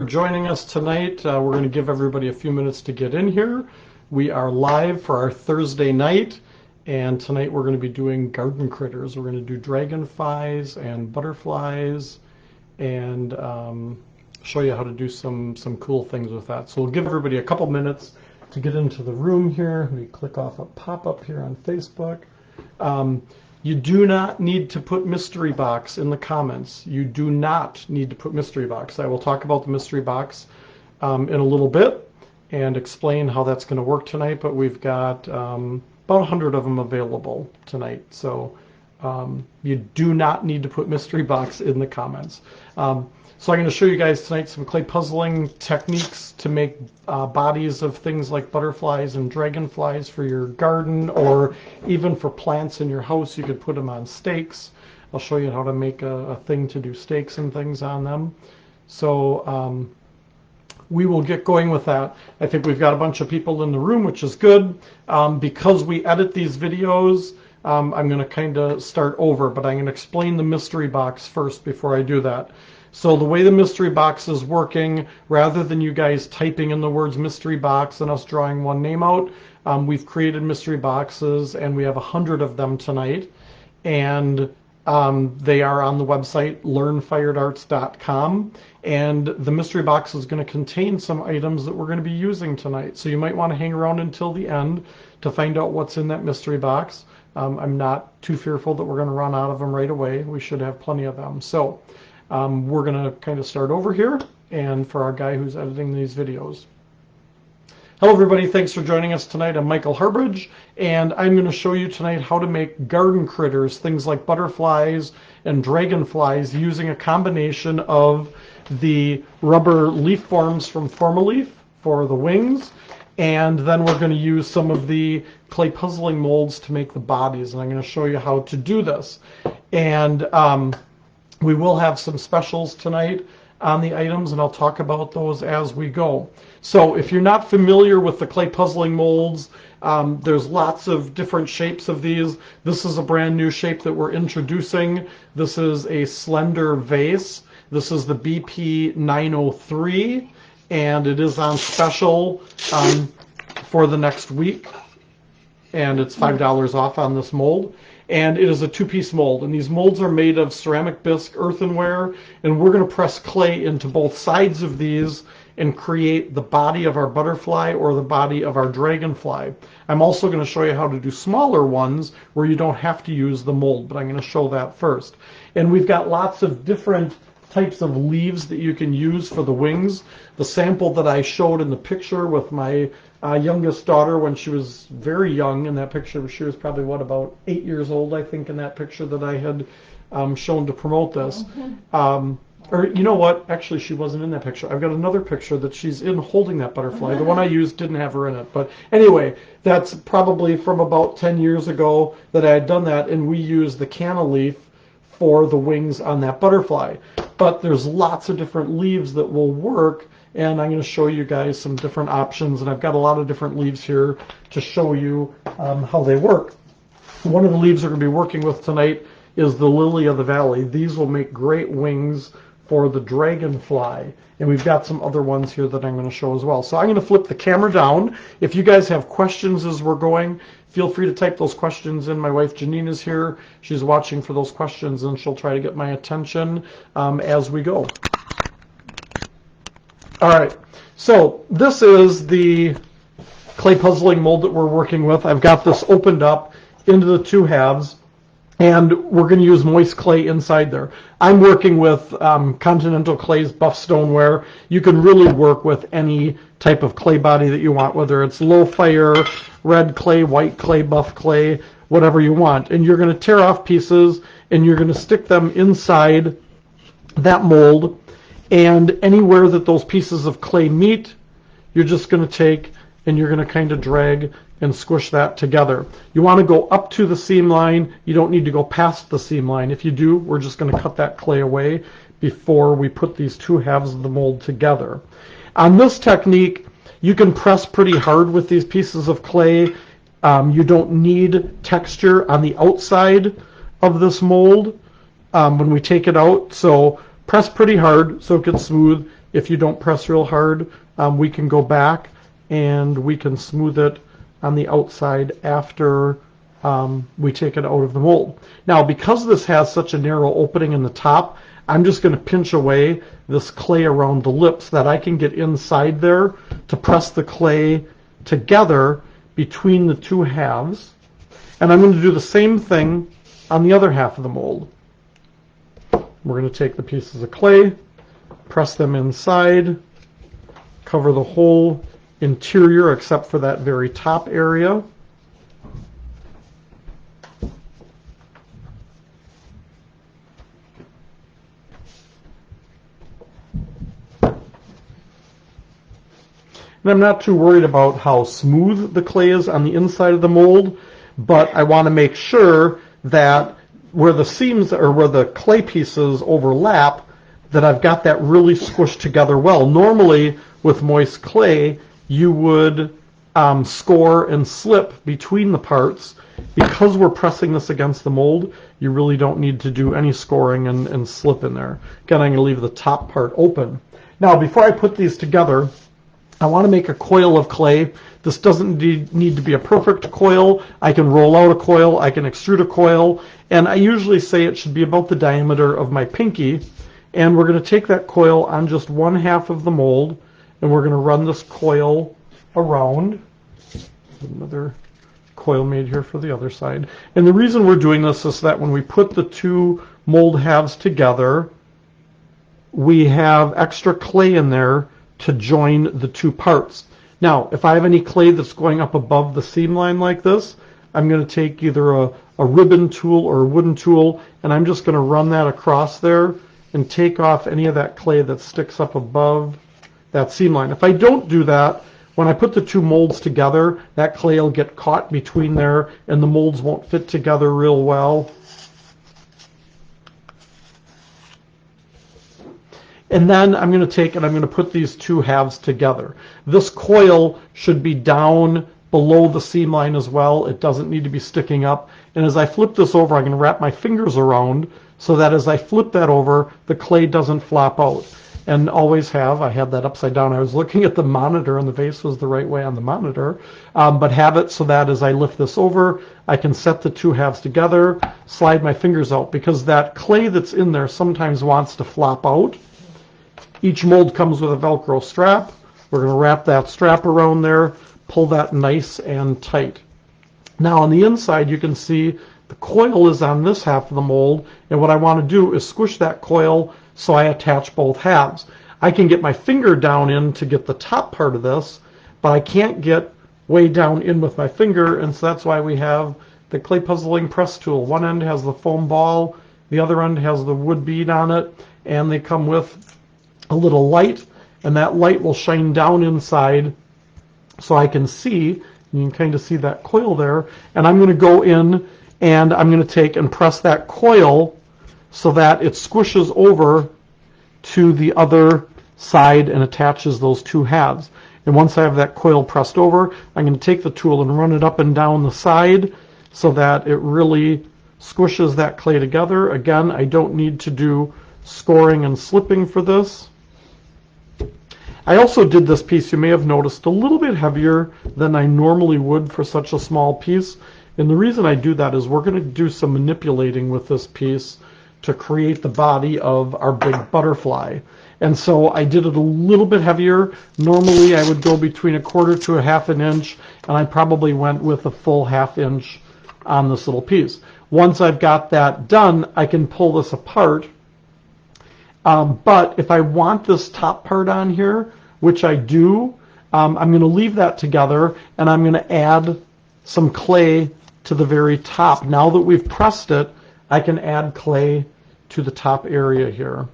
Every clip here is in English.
Joining us tonight. We're going to give everybody a few minutes to get in here. We are live for our Thursday night, and tonight we're going to be doing garden critters. We're going to do dragonflies and butterflies and show you how to do some cool things with that. So we'll give everybody a couple minutes to get into the room here. Let me click off a pop-up here on Facebook. You do not need to put mystery box in the comments. You do not need to put mystery box. I will talk about the mystery box in a little bit and explain how that's going to work tonight, but we've got about 100 of them available tonight. So you do not need to put mystery box in the comments. So I'm going to show you guys tonight some clay puzzling techniques to make bodies of things like butterflies and dragonflies for your garden, or even for plants in your house. You could put them on stakes. I'll show you how to make a thing to do stakes and things on them. So we will get going with that. I think we've got a bunch of people in the room, which is good. Because we edit these videos, I'm going to kind of start over, but I'm going to explain the mystery box first before I do that. So the way the mystery box is working, rather than you guys typing in the words mystery box and us drawing one name out, we've created mystery boxes, and we have 100 of them tonight. And they are on the website learnfiredarts.com. And the mystery box is going to contain some items that we're going to be using tonight. So you might want to hang around until the end to find out what's in that mystery box. I'm not too fearful that we're going to run out of them right away. We should have plenty of them. So we're going to kind of start over here, and for our guy who's editing these videos. Hello everybody, thanks for joining us tonight. I'm Michael Harbridge, and I'm going to show you tonight how to make garden critters, things like butterflies and dragonflies, using a combination of the rubber leaf forms from Forma-Leaf for the wings, and then we're going to use some of the clay puzzling molds to make the bodies, and I'm going to show you how to do this. And we will have some specials tonight on the items, and I'll talk about those as we go. So if you're not familiar with the clay puzzling molds, there's lots of different shapes of these. This is a brand new shape that we're introducing. This is a slender vase. This is the BP 903, and it is on special for the next week, and it's $5 off on this mold. And it is a two-piece mold, and these molds are made of ceramic bisque earthenware, and we're going to press clay into both sides of these and create the body of our butterfly or the body of our dragonfly. I'm also going to show you how to do smaller ones where you don't have to use the mold, but I'm going to show that first. And we've got lots of different types of leaves that you can use for the wings. The sample that I showed in the picture with my youngest daughter when she was very young in that picture, she was probably, what, about 8 years old, I think, in that picture that I had shown to promote this. Or you know what, actually she wasn't in that picture. I've got another picture that she's in holding that butterfly. The one I used didn't have her in it. But anyway, that's probably from about 10 years ago that I had done that, and we used the canna leaf for the wings on that butterfly. But there's lots of different leaves that will work, and I'm going to show you guys some different options, and I've got a lot of different leaves here to show you how they work. One of the leaves we're going to be working with tonight is the lily of the valley. These will make great wings for the dragonfly, and we've got some other ones here that I'm going to show as well. So I'm going to flip the camera down. If you guys have questions as we're going, feel free to type those questions in. My wife Janine is here. She's watching for those questions, and she'll try to get my attention as we go. All right, so this is the clay puzzling mold that we're working with. I've got this opened up into the two halves, and we're going to use moist clay inside there. I'm working with Continental Clay's buff stoneware. You can really work with any type of clay body that you want, whether it's low fire, red clay, white clay, buff clay, whatever you want. And you're going to tear off pieces, and you're going to stick them inside that mold. And anywhere that those pieces of clay meet, you're just going to take and you're going to kind of drag and squish that together. You want to go up to the seam line. You don't need to go past the seam line. If you do, we're just going to cut that clay away before we put these two halves of the mold together. On this technique, you can press pretty hard with these pieces of clay. You don't need texture on the outside of this mold when we take it out. So press pretty hard so it gets smooth. if you don't press real hard, we can go back and we can smooth it on the outside after we take it out of the mold. Now, because this has such a narrow opening in the top, I'm just going to pinch away this clay around the lip so that I can get inside there to press the clay together between the two halves. And I'm going to do the same thing on the other half of the mold. We're going to take the pieces of clay, press them inside, cover the whole interior except for that very top area. And I'm not too worried about how smooth the clay is on the inside of the mold, but I want to make sure that where the seams or where the clay pieces overlap, that I've got that really squished together well. Normally with moist clay, you would score and slip between the parts. Because we're pressing this against the mold, you really don't need to do any scoring and slip in there. Again, I'm going to leave the top part open. Now, before I put these together, I want to make a coil of clay. This doesn't need to be a perfect coil. I can roll out a coil, I can extrude a coil, and I usually say it should be about the diameter of my pinky. And we're going to take that coil on just one half of the mold, and we're going to run this coil around. Another coil made here for the other side. And the reason we're doing this is that when we put the two mold halves together, we have extra clay in there to join the two parts. Now, if I have any clay that's going up above the seam line like this, I'm going to take either a ribbon tool or a wooden tool, and I'm just going to run that across there and take off any of that clay that sticks up above that seam line. If I don't do that, when I put the two molds together, that clay will get caught between there and the molds won't fit together real well. And then I'm going to take and I'm going to put these two halves together. This coil should be down below the seam line as well. It doesn't need to be sticking up. And as I flip this over, I'm going to wrap my fingers around so that as I flip that over, the clay doesn't flop out. And always have. I had that upside down. I was looking at the monitor and the vase was the right way on the monitor. But have it so that as I lift this over, I can set the two halves together, slide my fingers out, because that clay that's in there sometimes wants to flop out. Each mold comes with a Velcro strap. We're going to wrap that strap around there, pull that nice and tight. Now on the inside you can see the coil is on this half of the mold, and what I want to do is squish that coil so I attach both halves. I can get my finger down in to get the top part of this, but I can't get way down in with my finger, and so that's why we have the clay puzzling press tool. One end has the foam ball, the other end has the wood bead on it, and they come with a little light, and that light will shine down inside so I can see. You can kind of see that coil there, and I'm going to go in and I'm going to take and press that coil so that it squishes over to the other side and attaches those two halves. And once I have that coil pressed over, I'm going to take the tool and run it up and down the side so that it really squishes that clay together. Again, I don't need to do scoring and slipping for this. I also did this piece, you may have noticed, a little bit heavier than I normally would for such a small piece. And the reason I do that is we're going to do some manipulating with this piece to create the body of our big butterfly. And so I did it a little bit heavier. Normally I would go between 1/4 to 1/2 inch, and I probably went with a full 1/2 inch on this little piece. Once I've got that done, I can pull this apart. But if I want this top part on here, which I do, I'm going to leave that together, and I'm going to add some clay to the very top. Now that we've pressed it, I can add clay to the top area here.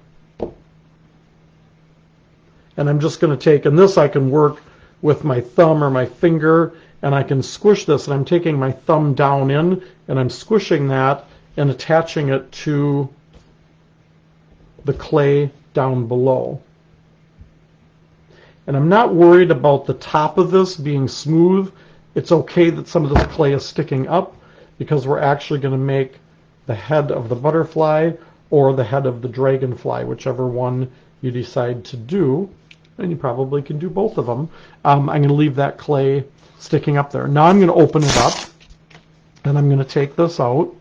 And I'm just going to take, and this I can work with my thumb or my finger, and I can squish this, and I'm taking my thumb down in, and I'm squishing that and attaching it to the clay down below. And I'm not worried about the top of this being smooth. It's okay that some of this clay is sticking up, because we're actually going to make the head of the butterfly or the head of the dragonfly, whichever one you decide to do, and you probably can do both of them. I'm going to leave that clay sticking up there. Now I'm going to open it up, and I'm going to take this out,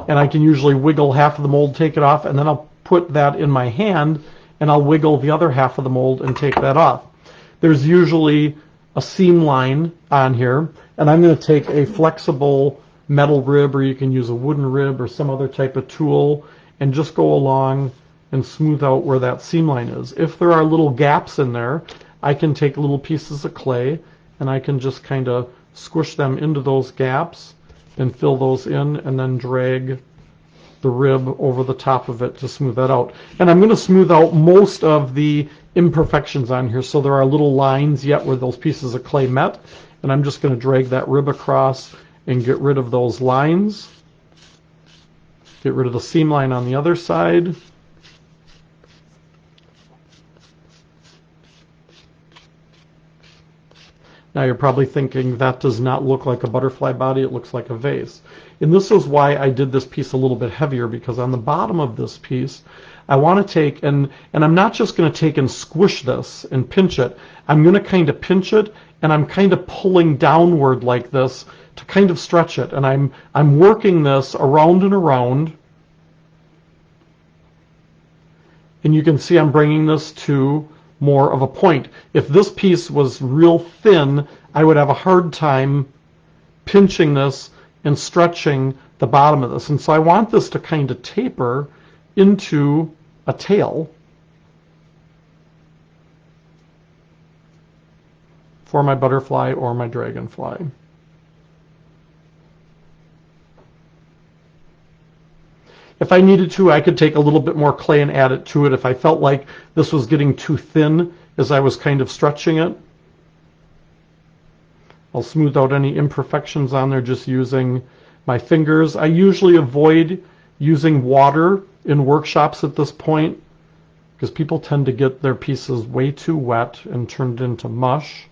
and I can usually wiggle half of the mold, take it off, and then I'll put that in my hand, and I'll wiggle the other half of the mold and take that off. There's usually a seam line on here, and I'm going to take a flexible metal rib, or you can use a wooden rib or some other type of tool, and just go along and smooth out where that seam line is. If there are little gaps in there, I can take little pieces of clay and I can just kind of squish them into those gaps and fill those in, and then drag the rib over the top of it to smooth that out. And I'm going to smooth out most of the imperfections on here, so there are little lines yet where those pieces of clay met, and I'm just going to drag that rib across and get rid of those lines. Get rid of the seam line on the other side. Now you're probably thinking, that does not look like a butterfly body, it looks like a vase. And this is why I did this piece a little bit heavier, because on the bottom of this piece, I want to take, and I'm not just going to take and squish this and pinch it. I'm going to kind of pinch it, and I'm kind of pulling downward like this to kind of stretch it. And I'm working this around and around. And you can see I'm bringing this to more of a point. If this piece was real thin, I would have a hard time pinching this and stretching the bottom of this. And so I want this to kind of taper into a tail for my butterfly or my dragonfly. If I needed to, I could take a little bit more clay and add it to it if I felt like this was getting too thin as I was kind of stretching it. I'll smooth out any imperfections on there just using my fingers. I usually avoid using water in workshops at this point, because people tend to get their pieces way too wet and turned into mush,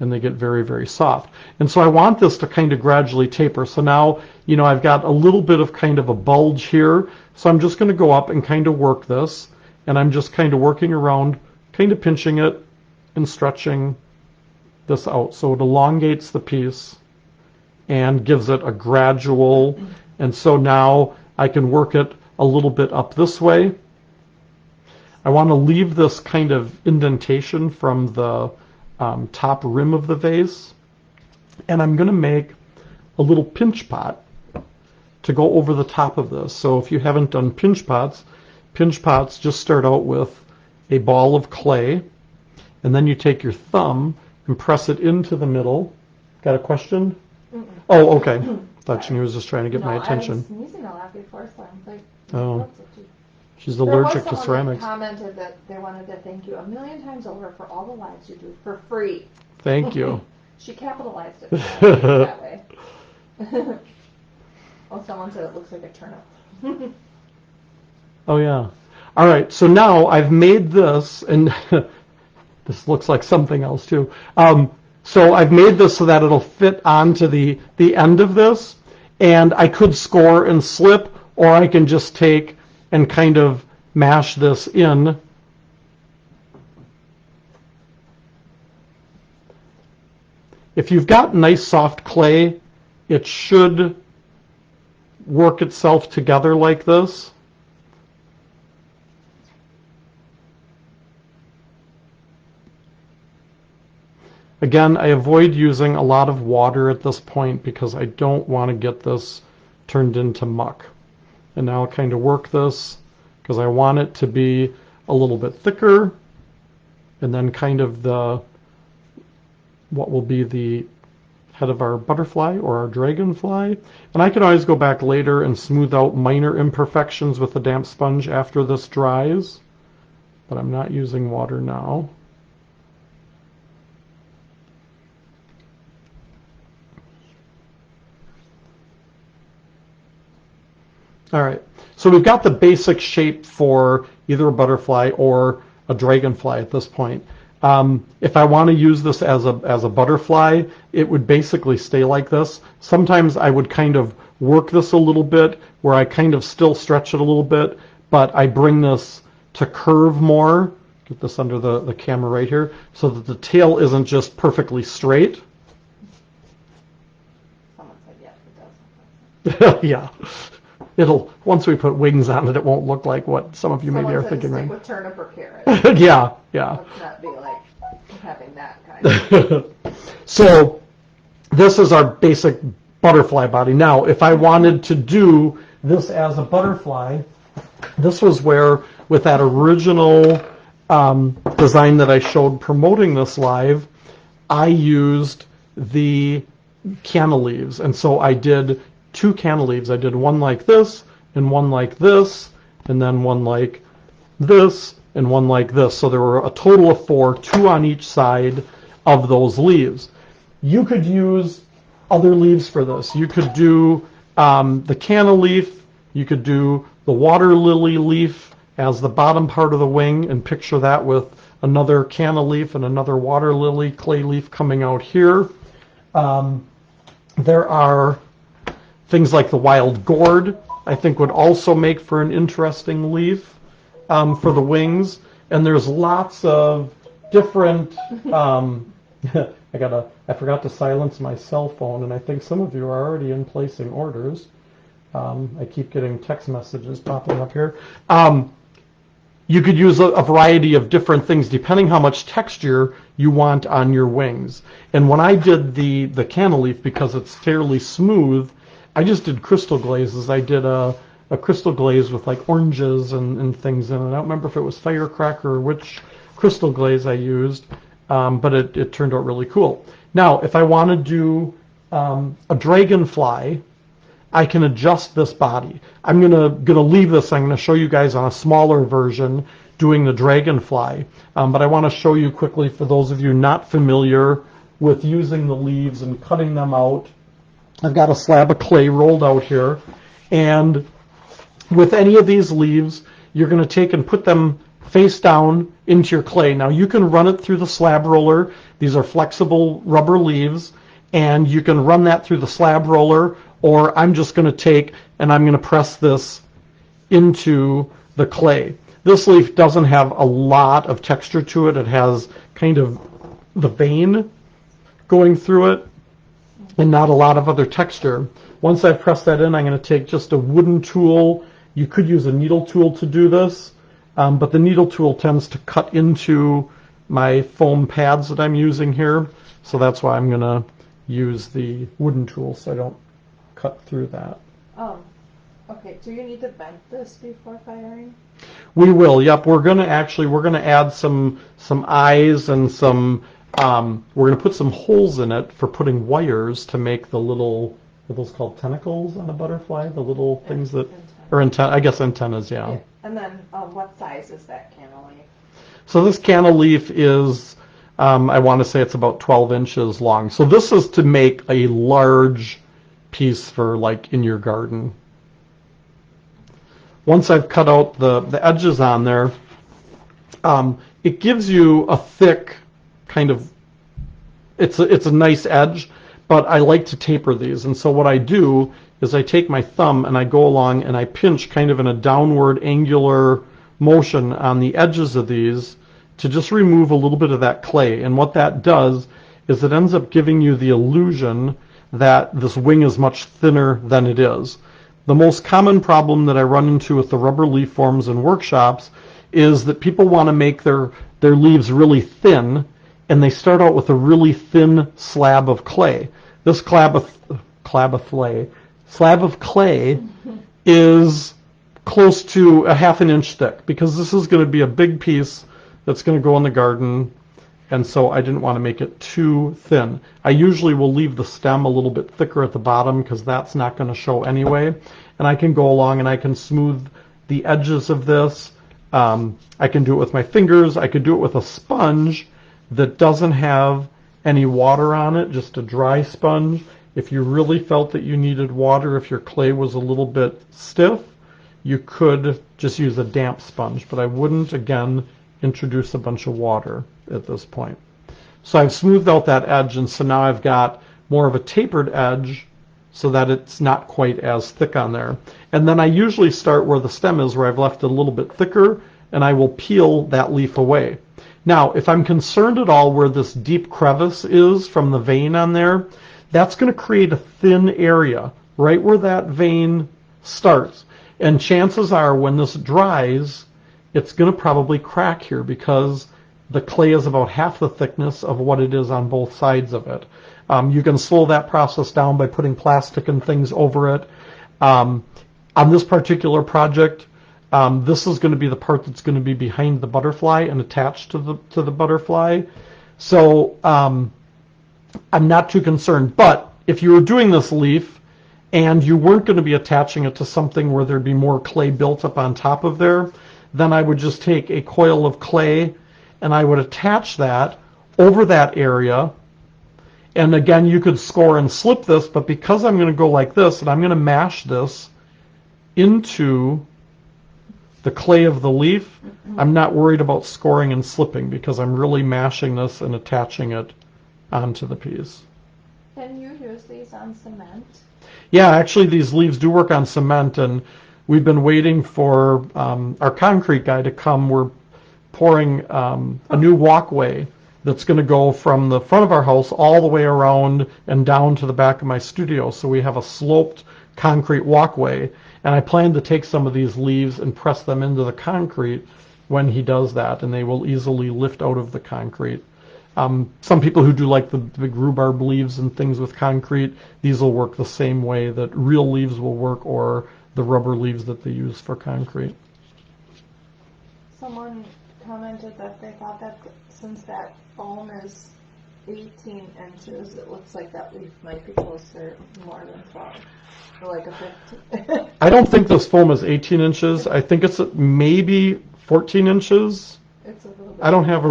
and they get very, very soft. And so I want this to kind of gradually taper. So now, you know, I've got a little bit of kind of a bulge here. So I'm just going to go up and kind of work this. And I'm just kind of working around, kind of pinching it and stretching this out. So it elongates the piece and gives it a gradual. And so now I can work it a little bit up this way. I want to leave this kind of indentation from the top rim of the vase, and I'm going to make a little pinch pot to go over the top of this. So if you haven't done pinch pots just start out with a ball of clay, and then you take your thumb and press it into the middle. Got a question? Mm-mm. Oh, okay. Thought she was just trying to get my attention. I was sneezing a lot before, so I'm like, oh. She's allergic to ceramics. There was someone that commented that they wanted to thank you 1,000,000 times over for all the lives you do for free. Thank you. She capitalized it that way. Well, someone said it looks like a turnip. Oh, yeah. All right, so now I've made this, and this looks like something else too. So I've made this so that it'll fit onto the end of this, and I could score and slip, or I can just take and kind of mash this in. If you've got nice soft clay, it should work itself together like this. Again, I avoid using a lot of water at this point because I don't want to get this turned into muck. And now I'll kind of work this because I want it to be a little bit thicker, and then kind of what will be the head of our butterfly or our dragonfly. And I can always go back later and smooth out minor imperfections with a damp sponge after this dries, but I'm not using water now. All right, so we've got the basic shape for either a butterfly or a dragonfly at this point. If I want to use this as a butterfly, it would basically stay like this. Sometimes I would kind of work this a little bit where I kind of still stretch it a little bit, but I bring this to curve more get this under the camera right here, so that the tail isn't just perfectly straight. Someone said yes, it does. Yeah. Once we put wings on it, it won't look like what some of you maybe are Someone said thinking, stick right? with turnip or carrot. Yeah. Let's not be like having that kind of. So this is our basic butterfly body. Now, if I wanted to do this as a butterfly, this was where, with that original design that I showed promoting this live, I used the cantilevers. And so I did 2 cantilevers. I did one like this, and one like this, and then one like this, and one like this. So there were a total of 4, 2 on each side of those leaves. You could use other leaves for this. You could do the cantilever, you could do the water lily leaf as the bottom part of the wing, and picture that with another cantilever and another water lily clay leaf coming out here. There are things like the wild gourd, I think would also make for an interesting leaf for the wings. And there's lots of different, I forgot to silence my cell phone, and I think some of you are already in placing orders. I keep getting text messages popping up here. You could use a variety of different things depending how much texture you want on your wings. And when I did the cantilever, because it's fairly smooth, I just did crystal glazes. I did a crystal glaze with like oranges and things in it. I don't remember if it was firecracker or which crystal glaze I used, but it turned out really cool. Now, if I want to do a dragonfly, I can adjust this body. I'm gonna leave this. I'm gonna show you guys on a smaller version doing the dragonfly, but I want to show you quickly, for those of you not familiar with using the leaves and cutting them out. I've got a slab of clay rolled out here, and with any of these leaves, you're going to take and put them face down into your clay. Now, you can run it through the slab roller. These are flexible rubber leaves, and you can run that through the slab roller, or I'm just going to take and I'm going to press this into the clay. This leaf doesn't have a lot of texture to it. It has kind of the vein going through it and not a lot of other texture. Once I've pressed that in, I'm going to take just a wooden tool. You could use a needle tool to do this, but the needle tool tends to cut into my foam pads that I'm using here, so that's why I'm going to use the wooden tool so I don't cut through that. Oh, okay. Do you need to vent this before firing? We will. Yep. We're going to add some eyes and some. We're going to put some holes in it for putting wires to make the little. Are those called tentacles on a butterfly? The little things that are I guess antennas. Yeah. And then, what size is that cantilever? So this cantilever is. I want to say it's about 12 inches long. So this is to make a large piece for like in your garden. Once I've cut out the edges on there, it gives you a thick kind of, it's a nice edge, but I like to taper these. And so what I do is I take my thumb and I go along and I pinch kind of in a downward angular motion on the edges of these to just remove a little bit of that clay. And what that does is it ends up giving you the illusion that this wing is much thinner than it is. The most common problem that I run into with the rubber leaf forms in workshops is that people want to make their leaves really thin, and they start out with a really thin slab of clay. This slab of clay is close to a half an inch thick, because this is going to be a big piece that's going to go in the garden, and so I didn't want to make it too thin. I usually will leave the stem a little bit thicker at the bottom because that's not going to show anyway. And I can go along and I can smooth the edges of this. I can do it with my fingers. I could do it with a sponge that doesn't have any water on it, just a dry sponge. If you really felt that you needed water, if your clay was a little bit stiff, you could just use a damp sponge. But I wouldn't, again, introduce a bunch of water at this point. So I've smoothed out that edge, and so now I've got more of a tapered edge so that it's not quite as thick on there. And then I usually start where the stem is, where I've left it a little bit thicker, and I will peel that leaf away. Now, if I'm concerned at all where this deep crevice is from the vein on there, that's going to create a thin area right where that vein starts. And chances are when this dries, it's going to probably crack here because the clay is about half the thickness of what it is on both sides of it. You can slow that process down by putting plastic and things over it. On this particular project, this is going to be the part that's going to be behind the butterfly and attached to the butterfly. So I'm not too concerned. But if you were doing this leaf and you weren't going to be attaching it to something where there'd be more clay built up on top of there, then I would just take a coil of clay and I would attach that over that area. And again, you could score and slip this, but because I'm going to go like this and I'm going to mash this into the clay of the leaf, I'm not worried about scoring and slipping because I'm really mashing this and attaching it onto the piece. Can you use these on cement? Yeah, actually these leaves do work on cement, and we've been waiting for our concrete guy to come. We're pouring a new walkway that's going to go from the front of our house all the way around and down to the back of my studio. So we have a sloped concrete walkway, and I plan to take some of these leaves and press them into the concrete when he does that, and they will easily lift out of the concrete. Some people who do like the big rhubarb leaves and things with concrete, these will work the same way that real leaves will work, or the rubber leaves that they use for concrete. Someone commented that they thought that since that foam is 18 inches, it looks like that leaf might be closer more than 12, or like a 15. I don't think this foam is 18 inches. I think it's maybe 14 inches. It's a little bit. I don't have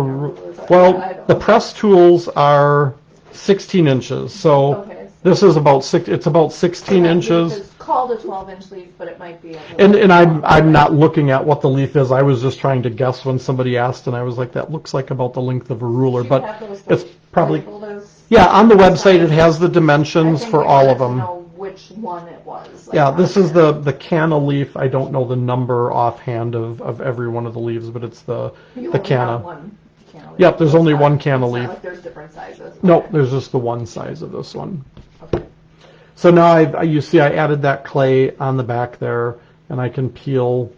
well, the press tools are 16 inches, so okay, so this is about it's about 16 inches. It's called a 12-inch leaf, but it might be. And I'm not looking at what the leaf is. I was just trying to guess when somebody asked, and I was like, that looks like about the length of a ruler, but it's probably, yeah, on the website it has the dimensions for all of them. Know which one it was. Yeah, this is the canna leaf. I don't know the number offhand of every one of the leaves, but it's the canna. One canna leaf. Yep, there's only one canna leaf. Like there's different sizes. No, there's just the one size of this one. Okay. So now you see I added that clay on the back there, and I can peel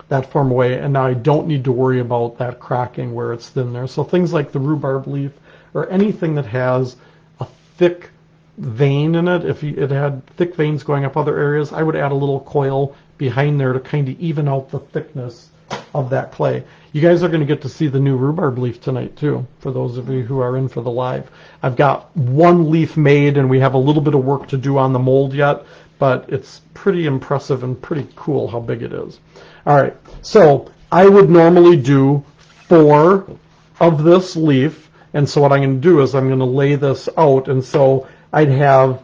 that form away, and now I don't need to worry about that cracking where it's thin there. So things like the rhubarb leaf or anything that has a thick vein in it, if it had thick veins going up other areas, I would add a little coil behind there to kind of even out the thickness of that clay. You guys are going to get to see the new rhubarb leaf tonight too, for those of you who are in for the live. I've got one leaf made, and we have a little bit of work to do on the mold yet, but it's pretty impressive and pretty cool how big it is. All right, so I would normally do 4 of this leaf, and so what I'm going to do is I'm going to lay this out, and so I'd have,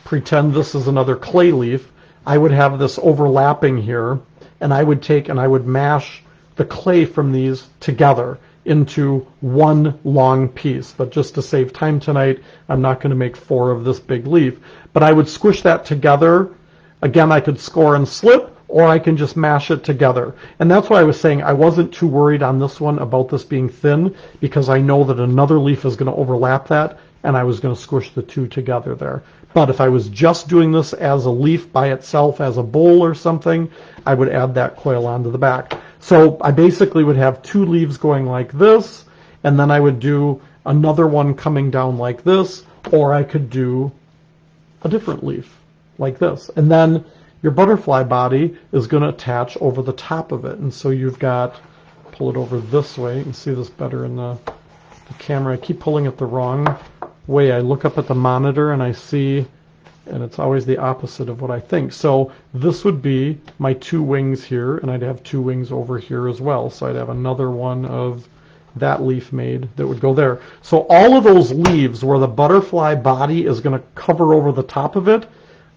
pretend this is another clay leaf, I would have this overlapping here, and I would take and I would mash the clay from these together into one long piece. But just to save time tonight, I'm not going to make 4 of this big leaf. But I would squish that together. Again, I could score and slip, or I can just mash it together. And that's why I was saying I wasn't too worried on this one about this being thin, because I know that another leaf is going to overlap that, and I was going to squish the 2 together there. But if I was just doing this as a leaf by itself, as a bowl or something, I would add that coil onto the back. So I basically would have 2 leaves going like this, and then I would do another one coming down like this, or I could do a different leaf like this. And then your butterfly body is going to attach over the top of it. And so you've got, pull it over this way, you can see this better in the camera. I keep pulling it the wrong way. I look up at the monitor and I see, and it's always the opposite of what I think. So this would be my 2 wings here, and I'd have 2 wings over here as well. So I'd have another one of that leaf made that would go there. So all of those leaves where the butterfly body is going to cover over the top of it,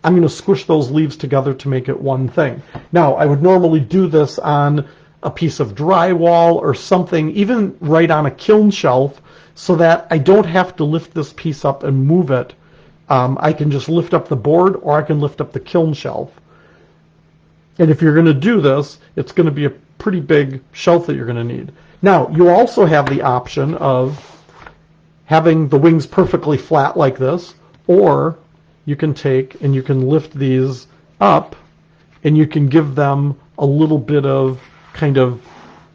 I'm going to squish those leaves together to make it one thing. Now, I would normally do this on a piece of drywall or something, even right on a kiln shelf, so that I don't have to lift this piece up and move it. I can just lift up the board, or I can lift up the kiln shelf. And if you're going to do this, it's going to be a pretty big shelf that you're going to need. Now, you also have the option of having the wings perfectly flat like this, or you can take and you can lift these up and you can give them a little bit of kind of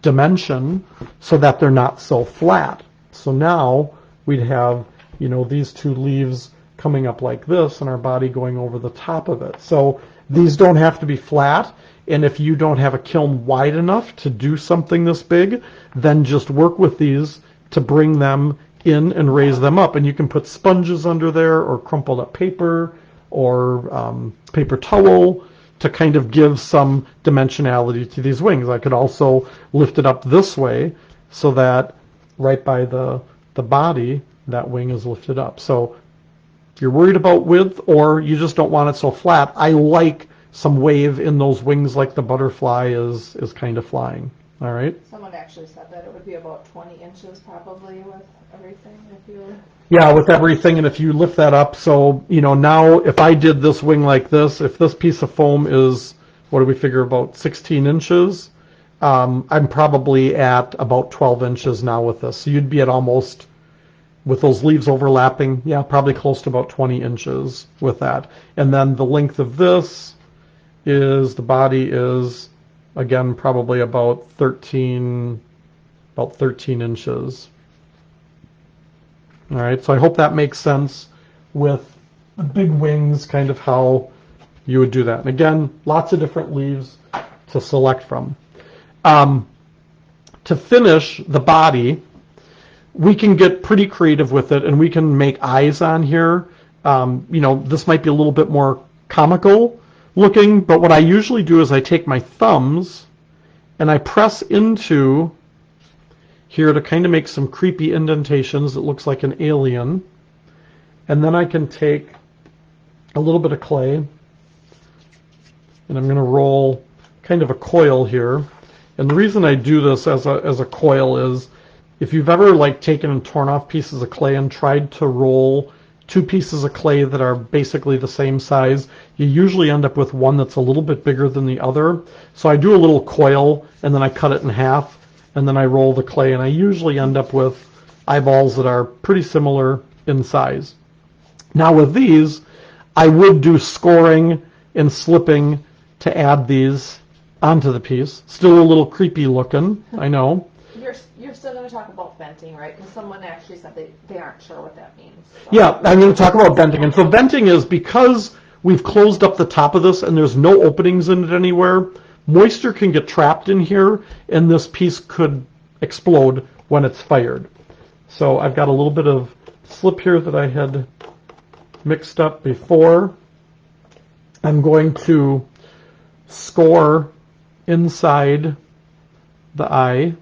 dimension so that they're not so flat. So now we'd have, you know, these two leaves coming up like this and our body going over the top of it. So these don't have to be flat, and if you don't have a kiln wide enough to do something this big, then just work with these to bring them in and raise them up. And you can put sponges under there or crumpled up paper or paper towel to kind of give some dimensionality to these wings. I could also lift it up this way so that right by the body, that wing is lifted up. So if you're worried about width or you just don't want it so flat, I like some wave in those wings like the butterfly is kind of flying. All right? Someone actually said that it would be about 20 inches probably with everything if you... Yeah, with everything, and if you lift that up, so, you know, now if I did this wing like this, if this piece of foam is, what do we figure, about 16 inches, I'm probably at about 12 inches now with this. So you'd be at almost, with those leaves overlapping, yeah, probably close to about 20 inches with that. And then the length of this is, the body is, again, probably about 13 inches. All right, so I hope that makes sense with the big wings, kind of how you would do that. And again, lots of different leaves to select from. To finish the body, we can get pretty creative with it, and we can make eyes on here. You know, this might be a little bit more comical looking, but what I usually do is I take my thumbs and I press into here to kind of make some creepy indentations that looks like an alien. And then I can take a little bit of clay and I'm going to roll kind of a coil here. And the reason I do this as a coil is if you've ever like taken and torn off pieces of clay and tried to roll two pieces of clay that are basically the same size, you usually end up with one that's a little bit bigger than the other. So I do a little coil and then I cut it in half and then I roll the clay, and I usually end up with eyeballs that are pretty similar in size. Now with these, I would do scoring and slipping to add these onto the piece. Still a little creepy looking, I know. You're still going to talk about venting, right? Because someone actually said they aren't sure what that means. So. Yeah, I'm going to talk about venting. And so venting is because we've closed up the top of this and there's no openings in it anywhere, moisture can get trapped in here and this piece could explode when it's fired. So I've got a little bit of slip here that I had mixed up before. I'm going to score inside the eye.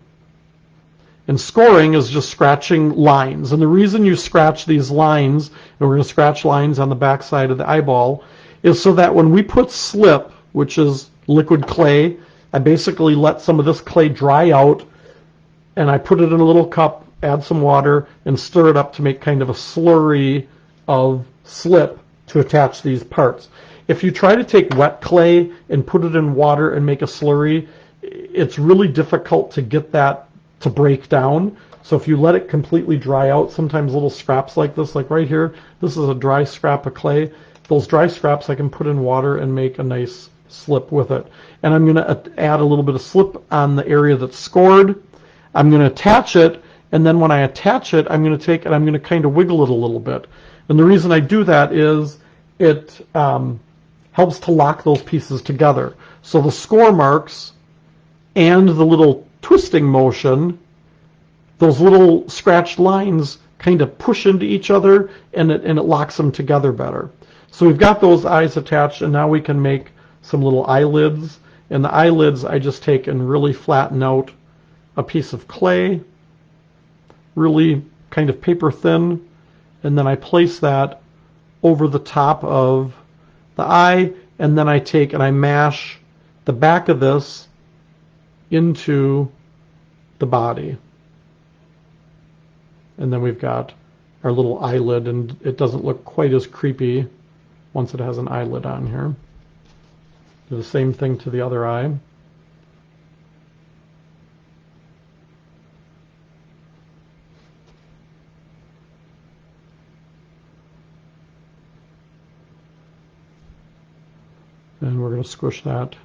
And scoring is just scratching lines. And the reason you scratch these lines, and we're going to scratch lines on the back side of the eyeball, is so that when we put slip, which is liquid clay, I basically let some of this clay dry out, and I put it in a little cup, add some water, and stir it up to make kind of a slurry of slip to attach these parts. If you try to take wet clay and put it in water and make a slurry, it's really difficult to get that to break down. So if you let it completely dry out, sometimes little scraps like this, like right here, this is a dry scrap of clay. Those dry scraps I can put in water and make a nice slip with it. And I'm going to add a little bit of slip on the area that's scored. I'm going to attach it, and then when I attach it, I'm going to take and I'm going to kind of wiggle it a little bit. And the reason I do that is it helps to lock those pieces together. So the score marks and the little twisting motion, those little scratched lines kind of push into each other, and it locks them together better. So we've got those eyes attached, and now we can make some little eyelids. And the eyelids, I just take and really flatten out a piece of clay, really kind of paper thin, and then I place that over the top of the eye, and then I take and I mash the back of this into the body. And then we've got our little eyelid, and it doesn't look quite as creepy once it has an eyelid on here. Do the same thing to the other eye. And we're going to squish that.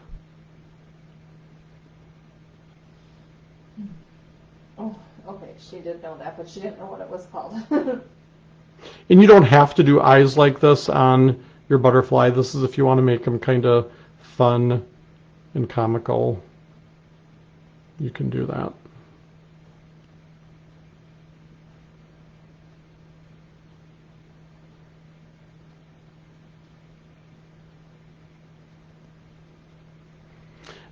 Oh, okay, she did know that, but she didn't know what it was called. And you don't have to do eyes like this on your butterfly. This is if you want to make them kind of fun and comical. You can do that.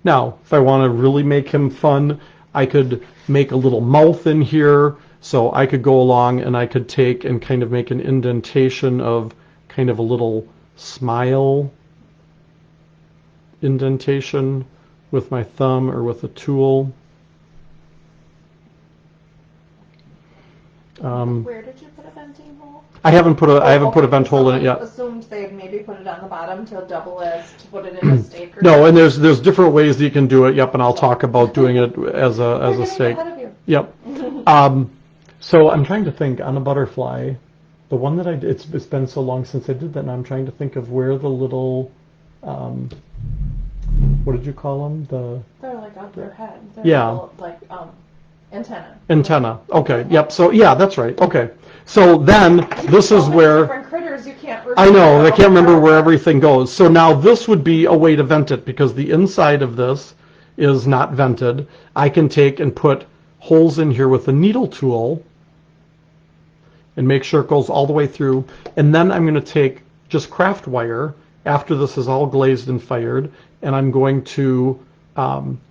Now, if I want to really make him fun, I could make a little mouth in here. So I could go along and I could take and kind of make an indentation of kind of a little smile indentation with my thumb or with a tool. Where did you put a venting hole? I haven't put a vent hole in it yet. Assumed they'd maybe put it on the bottom to double as to put it in a stake. Or No, and there's different ways that you can do it. Yep, and I'll talk about doing it as a stake. Yep. So I'm trying to think on a butterfly, the one that I did, it's been so long since I did that, and I'm trying to think of where the little, what did you call them? They're like up their head. They're Yeah. little, like antenna. Antenna. Okay. Yep. So yeah, that's right. Okay. So then this is where Different critters you can't. I know I can't remember where everything goes. So now this would be a way to vent it because the inside of this is not vented. I can take and put holes in here with a needle tool and make sure it goes all the way through. And then I'm going to take just craft wire after this is all glazed and fired, and I'm going to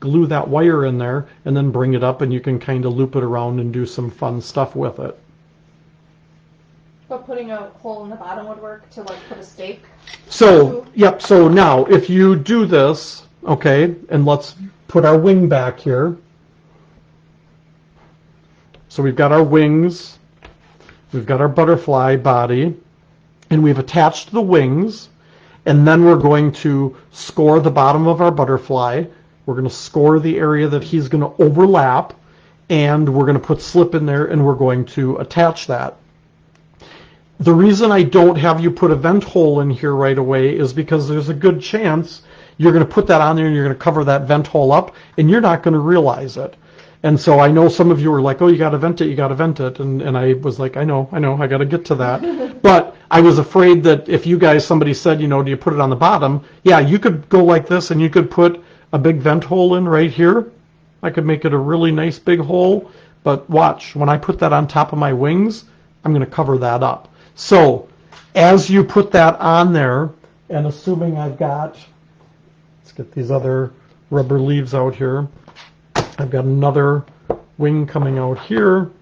glue that wire in there and then bring it up, and you can kind of loop it around and do some fun stuff with it. But putting a hole in the bottom would work to like put a stake? So, yep, so now if you do this, okay, and let's put our wing back here. So we've got our wings, we've got our butterfly body, and we've attached the wings, and then we're going to score the bottom of our butterfly. We're going to score the area that he's going to overlap, and we're going to put slip in there, and we're going to attach that. The reason I don't have you put a vent hole in here right away is because there's a good chance you're going to put that on there and you're going to cover that vent hole up, and you're not going to realize it. And so I know some of you were like, oh, you got to vent it, you got to vent it. And I was like, I know, I got to get to that. But I was afraid that if you guys, somebody said, you know, do you put it on the bottom? Yeah, you could go like this and you could put a big vent hole in right here. I could make it a really nice big hole. But watch, when I put that on top of my wings, I'm going to cover that up. So as you put that on there, and assuming I've got, let's get these other rubber leaves out here. I've got another wing coming out here,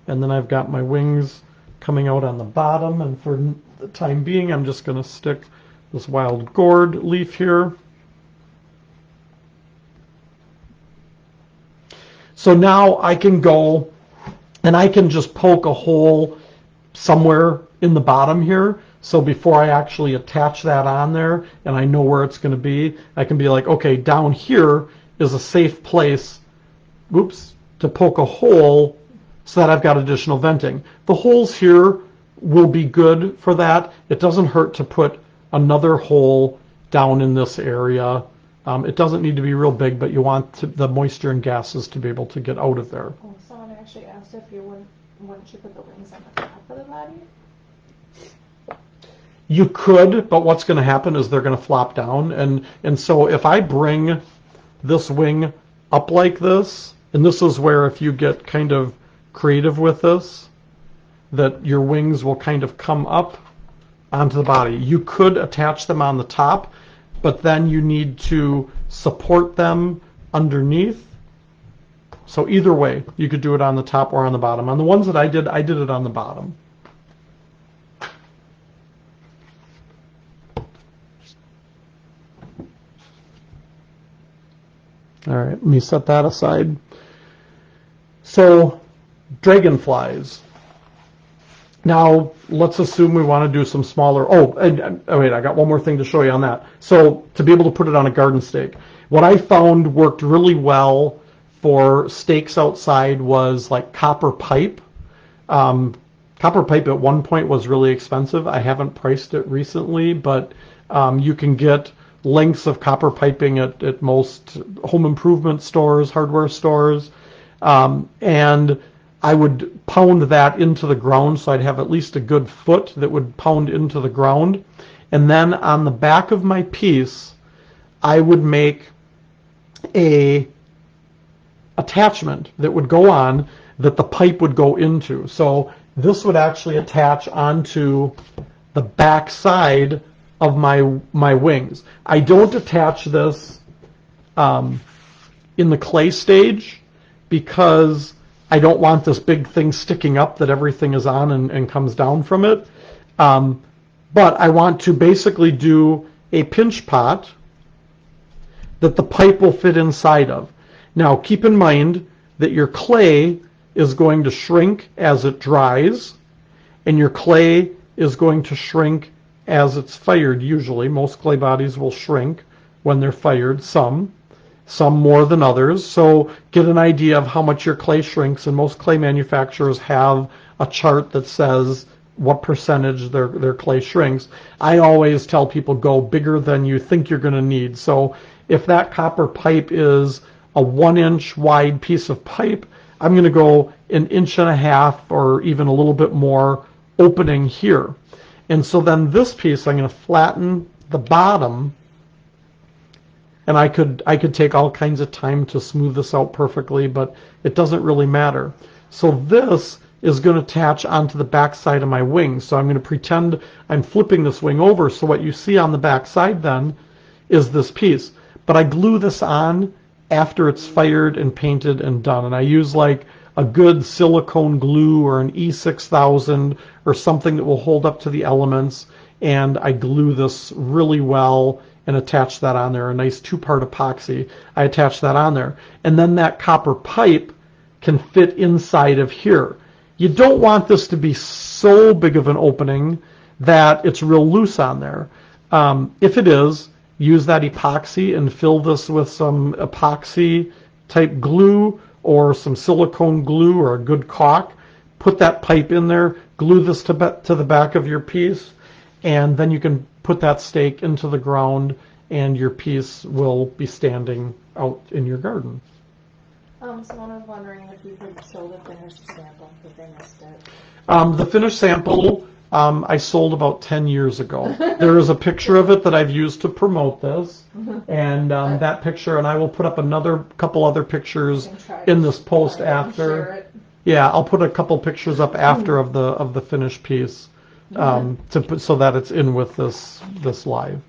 and then I've got my wings coming out on the bottom, and for the time being I'm just going to stick this wild gourd leaf here. So now I can go and I can just poke a hole somewhere in the bottom here. So before I actually attach that on there and I know where it's going to be, I can be like, okay, down here is a safe place, to poke a hole so that I've got additional venting. The holes here will be good for that. It doesn't hurt to put another hole down in this area. It doesn't need to be real big, but you want the moisture and gases to be able to get out of there. Oh, someone actually asked if you wouldn't you put the wings on the top of the body? You could, but what's going to happen is they're going to flop down. And so if I bring this wing up like this, and this is where if you get kind of creative with this, that your wings will kind of come up onto the body. You could attach them on the top, but then you need to support them underneath. So either way, you could do it on the top or on the bottom. On the ones that I did it on the bottom. All right, let me set that aside. So, dragonflies. Now, let's assume we want to do some smaller. Oh, and wait, I got one more thing to show you on that. So to be able to put it on a garden stake, what I found worked really well for stakes outside was like copper pipe. Um, Copper pipe at one point was really expensive. I haven't priced it recently, but you can get lengths of copper piping at most home improvement stores, hardware stores. And I would pound that into the ground, so I'd have at least a good foot that would pound into the ground. And then on the back of my piece, I would make a attachment that would go on that the pipe would go into. So this would actually attach onto the back side of my wings. I don't attach this in the clay stage because I don't want this big thing sticking up that everything is on and comes down from it. But I want to basically do a pinch pot that the pipe will fit inside of. Now keep in mind that your clay is going to shrink as it dries, and your clay is going to shrink as it's fired usually. Most clay bodies will shrink when they're fired, some more than others. So get an idea of how much your clay shrinks, and most clay manufacturers have a chart that says what percentage their clay shrinks. I always tell people go bigger than you think you're going to need. So if that copper pipe is a 1-inch wide piece of pipe, I'm going to go 1.5 inches or even a little bit more opening here. And so then this piece, I'm going to flatten the bottom, and I could take all kinds of time to smooth this out perfectly, but it doesn't really matter. So this is going to attach onto the back side of my wing. So I'm going to pretend I'm flipping this wing over, so what you see on the back side then is this piece. But I glue this on after it's fired and painted and done. And I use like a good silicone glue or an E6000 or something that will hold up to the elements. And I glue this really well and attach that on there, a nice 2-part epoxy. I attach that on there. And then that copper pipe can fit inside of here. You don't want this to be so big of an opening that it's real loose on there. If it is, use that epoxy and fill this with some epoxy type glue or some silicone glue or a good caulk. Put that pipe in there, glue this to the back of your piece, and then you can put that stake into the ground and your piece will be standing out in your garden. Someone was wondering if you could show the finished sample, if they missed it. The finished sample I sold about 10 years ago. There is a picture of it that I've used to promote this, and that picture, and I will put up another couple other pictures in this post after. Yeah, I'll put a couple pictures up after of the finished piece to put so that it's in with this live.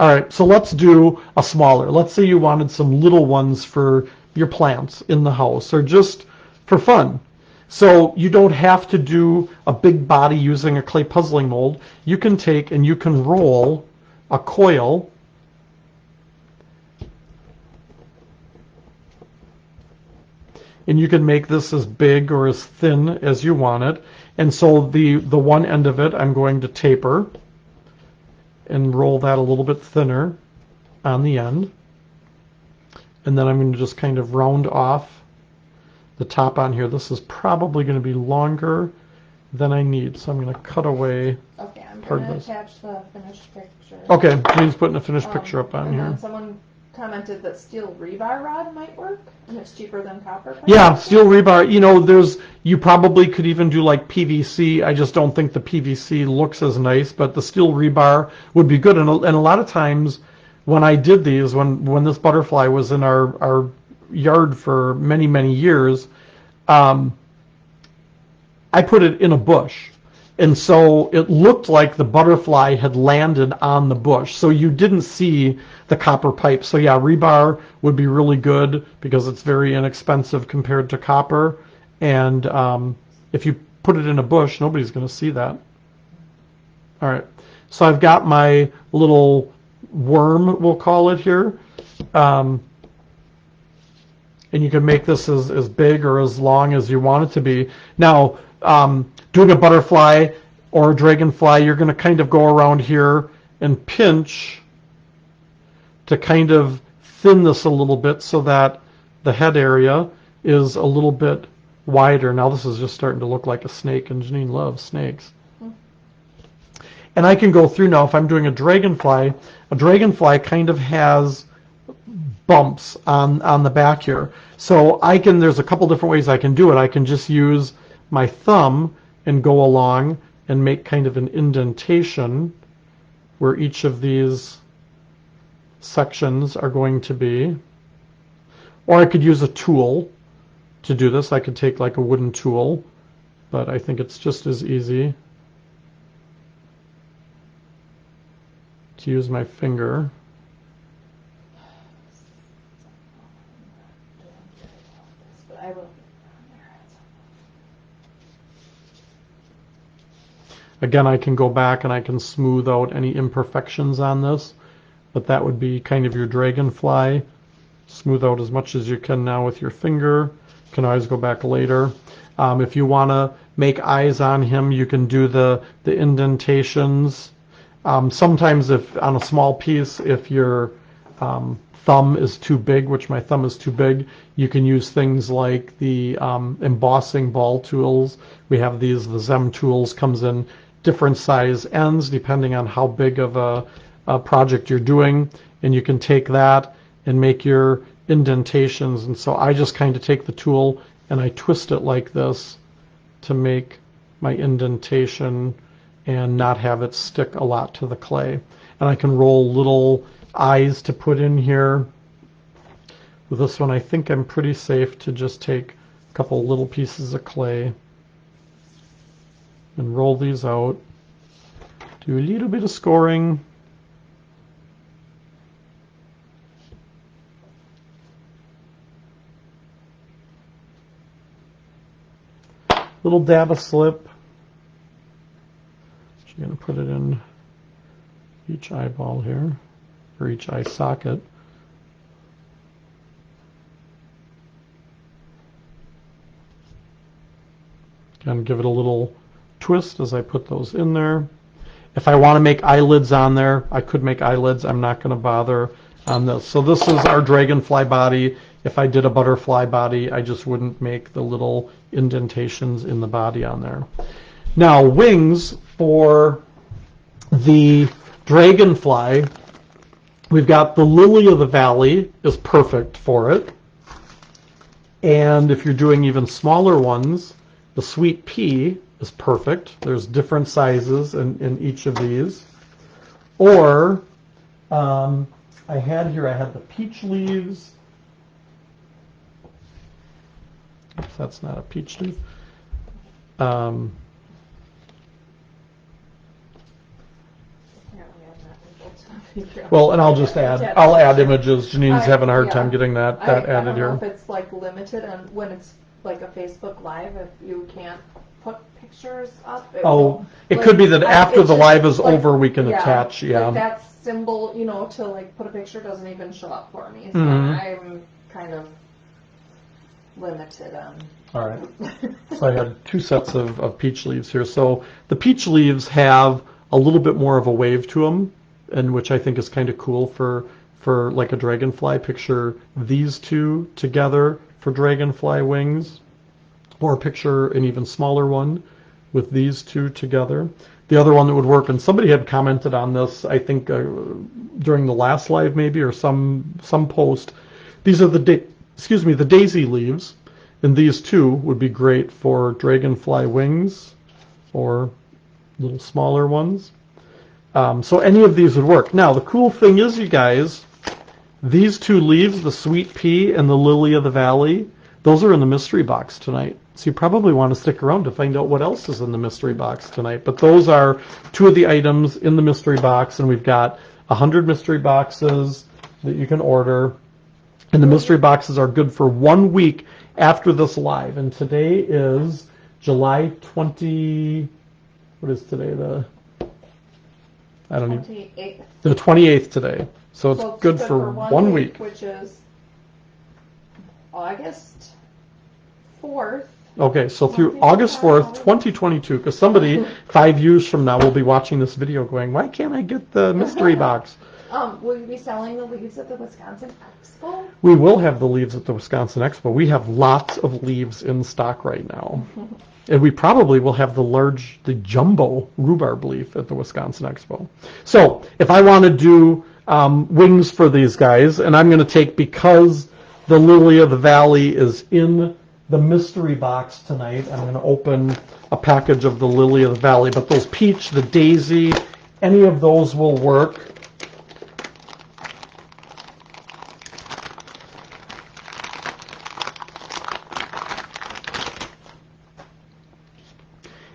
All right, so let's do a smaller. Let's say you wanted some little ones for your plants in the house or just for fun. So you don't have to do a big body using a clay puzzling mold. You can take and you can roll a coil and you can make this as big or as thin as you want it. And so the one end of it I'm going to taper and roll that a little bit thinner on the end. And then I'm going to just kind of round off the top on here. This is probably going to be longer than I need, so I'm going to cut away. Okay, I'm going to attach the finished picture. Okay, Jean's putting a finished picture up on here. Someone commented that steel rebar rod might work, and it's cheaper than copper. Yeah, steel rebar. You know, you probably could even do like PVC. I just don't think the PVC looks as nice, but the steel rebar would be good. And a lot of times when I did these, when this butterfly was in our yard for many, many years, I put it in a bush. And so it looked like the butterfly had landed on the bush. So you didn't see the copper pipe. So yeah, rebar would be really good because it's very inexpensive compared to copper. And if you put it in a bush, nobody's going to see that. All right. So I've got my little worm, we'll call it here. And you can make this as big or as long as you want it to be. Now, doing a butterfly or a dragonfly, you're going to kind of go around here and pinch to kind of thin this a little bit so that the head area is a little bit wider. Now this is just starting to look like a snake, and Janine loves snakes. And I can go through now, if I'm doing a dragonfly kind of has bumps on the back here. So there's a couple different ways I can do it. I can just use my thumb and go along and make kind of an indentation where each of these sections are going to be. Or I could use a tool to do this. I could take like a wooden tool, but I think it's just as easy to use my finger. Again, I can go back and I can smooth out any imperfections on this, but that would be kind of your dragonfly. Smooth out as much as you can now with your finger. You can always go back later. If you want to make eyes on him, you can do the indentations. Sometimes if on a small piece, if your thumb is too big, which my thumb is too big, you can use things like the embossing ball tools. We have these, the Zem tools comes in different size ends depending on how big of a project you're doing, and you can take that and make your indentations. And so I just kind of take the tool and I twist it like this to make my indentation and not have it stick a lot to the clay. And I can roll little eyes to put in here. With this one, I think I'm pretty safe to just take a couple little pieces of clay and roll these out. Do a little bit of scoring. Little dab of slip. So you're going to put it in each eyeball here, or each eye socket. Again, give it a little twist as I put those in there. If I want to make eyelids on there, I could make eyelids. I'm not going to bother on this. So this is our dragonfly body. If I did a butterfly body, I just wouldn't make the little indentations in the body on there. Now, wings for the dragonfly, we've got the lily of the valley is perfect for it. And if you're doing even smaller ones, the sweet pea is perfect. There's different sizes in each of these. Or I had the peach leaves. Oops, that's not a peach leaf. Well, and I'll just I'll add images. Janine's having a hard time getting that added here. I don't know if it's like limited on when it's like a Facebook Live, if you can't put pictures up. It could be that after the live is over, we can attach. Yeah. Like that symbol, to like put a picture doesn't even show up for me. So I'm kind of limited on. All right. So I had two sets of peach leaves here. So the peach leaves have a little bit more of a wave to them, and which I think is kind of cool for like a dragonfly. Picture these two together for dragonfly wings, or picture an even smaller one with these two together. The other one that would work, and somebody had commented on this, I think during the last live maybe, or some post. These are the daisy leaves, and these two would be great for dragonfly wings or little smaller ones. So any of these would work. Now the cool thing is, you guys, these two leaves, the sweet pea and the lily of the valley, those are in the mystery box tonight. So you probably want to stick around to find out what else is in the mystery box tonight. But those are two of the items in the mystery box, and we've got 100 mystery boxes that you can order. And the mystery boxes are good for 1 week after this live. And today is July 20. What is today? The 28th today. So it's good for 1 week. Which is August 4th Okay, so through August 4th, 2022, because somebody 5 years from now will be watching this video going, why can't I get the mystery box? Will you be selling the leaves at the Wisconsin Expo? We will have the leaves at the Wisconsin Expo. We have lots of leaves in stock right now. And we probably will have the jumbo rhubarb leaf at the Wisconsin Expo. So if I want to do wings for these guys, and I'm going to take, because the Lily of the Valley is in the mystery box tonight, I'm going to open a package of the Lily of the Valley. But those peach, the daisy, any of those will work.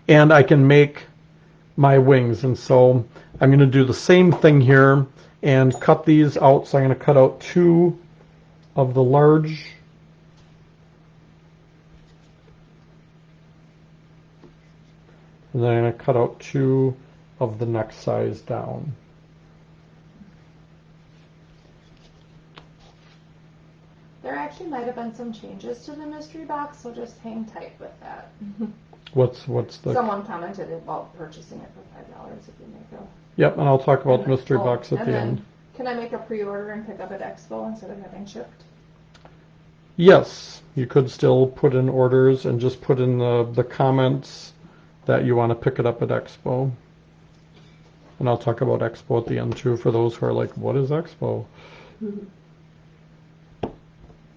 And I can make my wings. And so I'm going to do the same thing here and cut these out. So I'm going to cut out 2 of the large. And then I'm going to cut out 2 of the next size down. There actually might have been some changes to the mystery box, so just hang tight with that. What's the... Someone commented about purchasing it for $5 if you make a... Yep, and I'll talk about the mystery box at and the then, end. Can I make a pre-order and pick up at Expo instead of having shipped? Yes, you could still put in orders and just put in the comments that you want to pick it up at Expo. And I'll talk about Expo at the end too, for those who are like, what is Expo?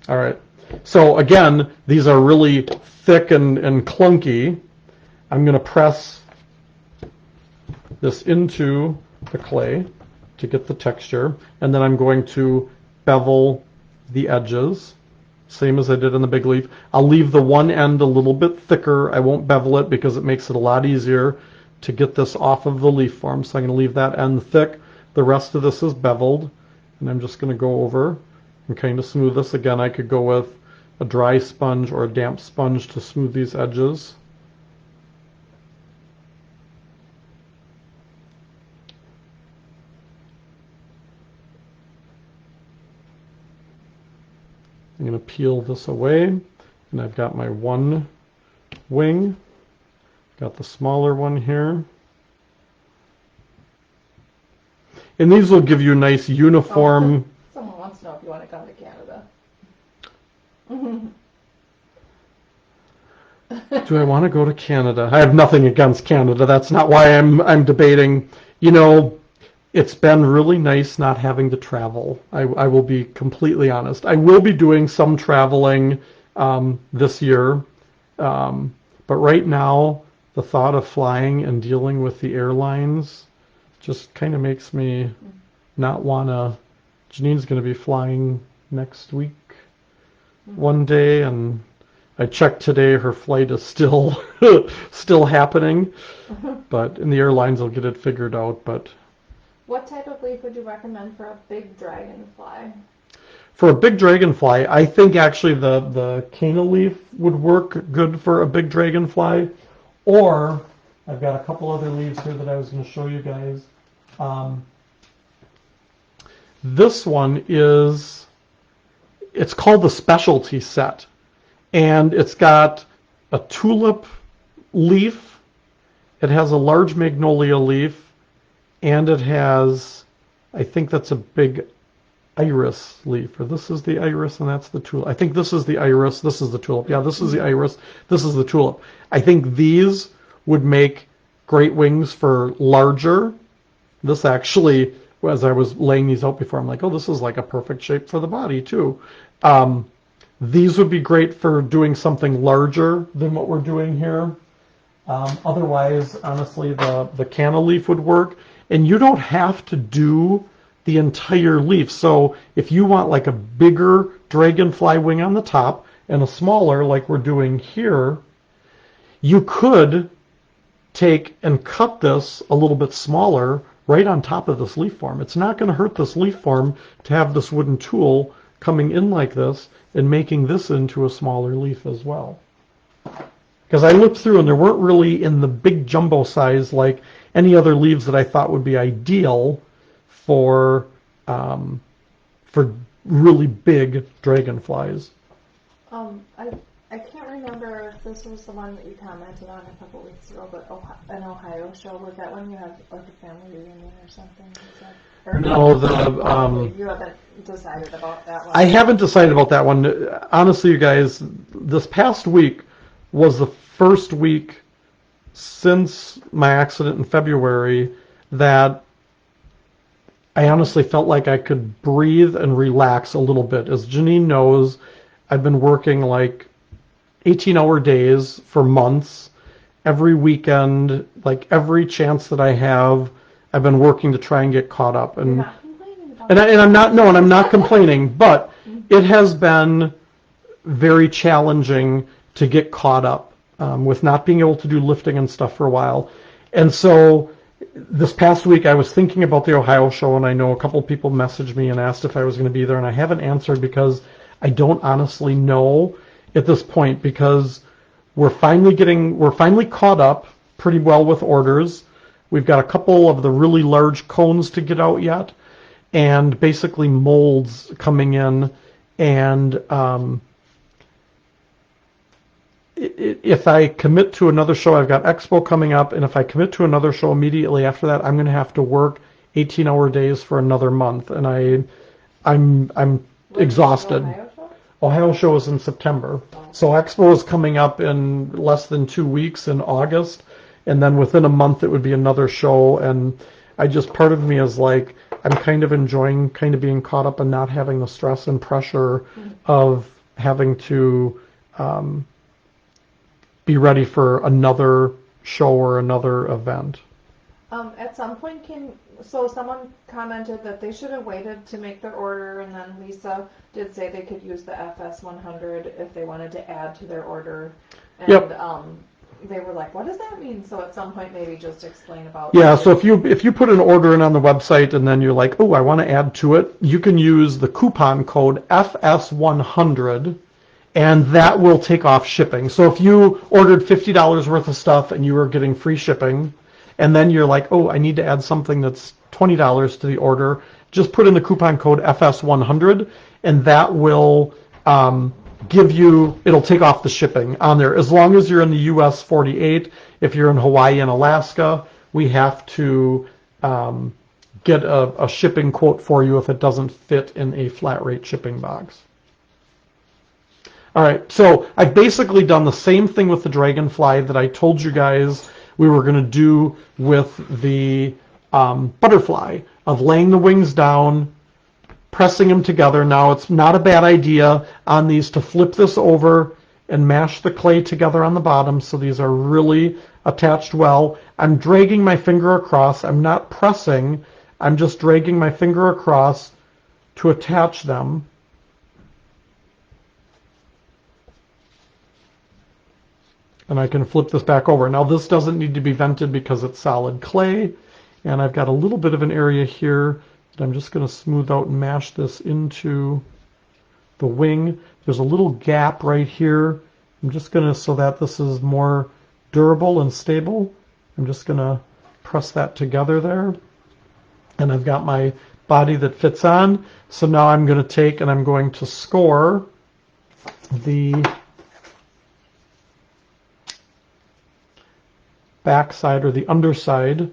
All right. So again, these are really thick and clunky. I'm going to press this into the clay to get the texture, and then I'm going to bevel the edges, same as I did in the big leaf. I'll leave the one end a little bit thicker. I won't bevel it because it makes it a lot easier to get this off of the leaf form. So I'm going to leave that end thick. The rest of this is beveled, and I'm just going to go over and kind of smooth this. Again, I could go with a dry sponge or a damp sponge to smooth these edges. I'm going to peel this away, and I've got my one wing. Got the smaller one here. And these will give you a nice uniform... Someone wants to know if you want to come to Canada. Do I want to go to Canada? I have nothing against Canada. That's not why I'm debating. You know, it's been really nice not having to travel. I will be completely honest. I will be doing some traveling this year. But right now, the thought of flying and dealing with the airlines just kind of makes me not want to. Janine's going to be flying next week one day, and I checked today, her flight is still happening, but in the airlines will get it figured out. But what type of leaf would you recommend for a big dragonfly? For a big dragonfly, I think actually the cana leaf would work good for a big dragonfly. Or I've got a couple other leaves here that I was going to show you guys. This one it's called the specialty set. And it's got a tulip leaf, it has a large magnolia leaf, and it has, I think that's a big iris leaf. Or this is the iris and that's the tulip. I think this is the iris, this is the tulip. Yeah, this is the iris, this is the tulip. I think these would make great wings for larger. This actually, as I was laying these out before, I'm like, oh, this is like a perfect shape for the body too. These would be great for doing something larger than what we're doing here. Otherwise, honestly, the canna leaf would work. And you don't have to do the entire leaf. So if you want like a bigger dragonfly wing on the top and a smaller like we're doing here, you could take and cut this a little bit smaller right on top of this leaf form. It's not going to hurt this leaf form to have this wooden tool coming in like this and making this into a smaller leaf as well. Because I looked through and there weren't really in the big jumbo size like any other leaves that I thought would be ideal for really big dragonflies. I I can't remember if this was the one that you commented on a couple weeks ago, but an Ohio show, was that when you had like a family reunion or something? No, You haven't decided about that one. I haven't decided about that one. Honestly, you guys, this past week was the first week since my accident in February that I honestly felt like I could breathe and relax a little bit. As Janine knows, I've been working like 18-hour days for months. Every weekend, like every chance that I have, I've been working to try and get caught up. You're not complaining about And I'm not complaining, but it has been very challenging to get caught up with not being able to do lifting and stuff for a while. And so this past week I was thinking about the Ohio show, and I know a couple people messaged me and asked if I was going to be there, and I haven't answered because I don't honestly know at this point, because we're finally caught up pretty well with orders. We've got a couple of the really large cones to get out yet, and basically molds coming in. And if I commit to another show, I've got Expo coming up, and if I commit to another show immediately after that, I'm going to have to work 18-hour days for another month, and I'm exhausted. Ohio show is in September. So Expo is coming up in less than 2 weeks in August, and then within a month it would be another show. And part of me is like, I'm kind of enjoying kind of being caught up and not having the stress and pressure of having to be ready for another show or another event. At some point, someone commented that they should have waited to make their order, and then Lisa did say they could use the FS100 if they wanted to add to their order. And Yep. They were like, what does that mean? So at some point, maybe just explain about Yeah, so if you put an order in on the website and then you're like, oh, I want to add to it, you can use the coupon code FS100, and that will take off shipping. So if you ordered $50 worth of stuff and you were getting free shipping, and then you're like, oh, I need to add something that's $20 to the order, just put in the coupon code FS100, and that will it'll take off the shipping on there. As long as you're in the US 48, if you're in Hawaii and Alaska, we have to get a shipping quote for you if it doesn't fit in a flat rate shipping box. All right, so I've basically done the same thing with the Dragonfly that I told you guys we were going to do with the butterfly, of laying the wings down, pressing them together. Now, it's not a bad idea on these to flip this over and mash the clay together on the bottom so these are really attached well. I'm dragging my finger across. I'm not pressing. I'm just dragging my finger across to attach them. And I can flip this back over. Now, this doesn't need to be vented because it's solid clay. And I've got a little bit of an area here that I'm just going to smooth out and mash this into the wing. There's a little gap right here. I'm just going to, so that this is more durable and stable, I'm just going to press that together there. And I've got my body that fits on. So now I'm going to take and I'm going to score the backside or the underside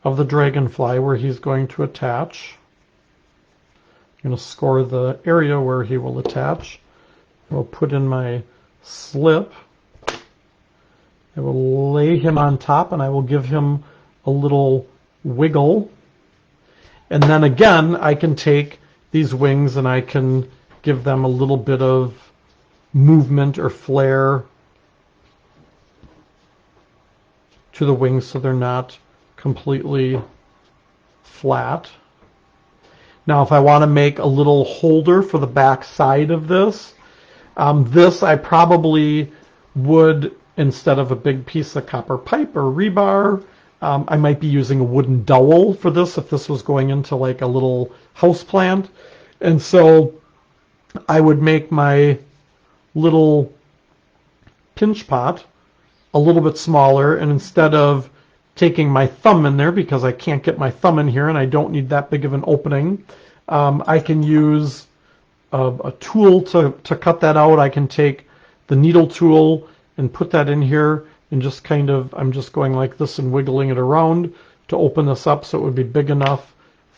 of the Dragonfly where he's going to attach. I'm going to score the area where he will attach. I'll put in my slip. I will lay him on top and I will give him a little wiggle. And then again, I can take these wings and I can give them a little bit of movement or flare to the wings so they're not completely flat. Now, if I want to make a little holder for the back side of this, I probably would, instead of a big piece of copper pipe or rebar, I might be using a wooden dowel for this if this was going into like a little house plant. And so I would make my little pinch pot a little bit smaller, and instead of taking my thumb in there, because I can't get my thumb in here and I don't need that big of an opening, I can use a tool to cut that out. I can take the needle tool and put that in here and just kind of, I'm just going like this and wiggling it around to open this up so it would be big enough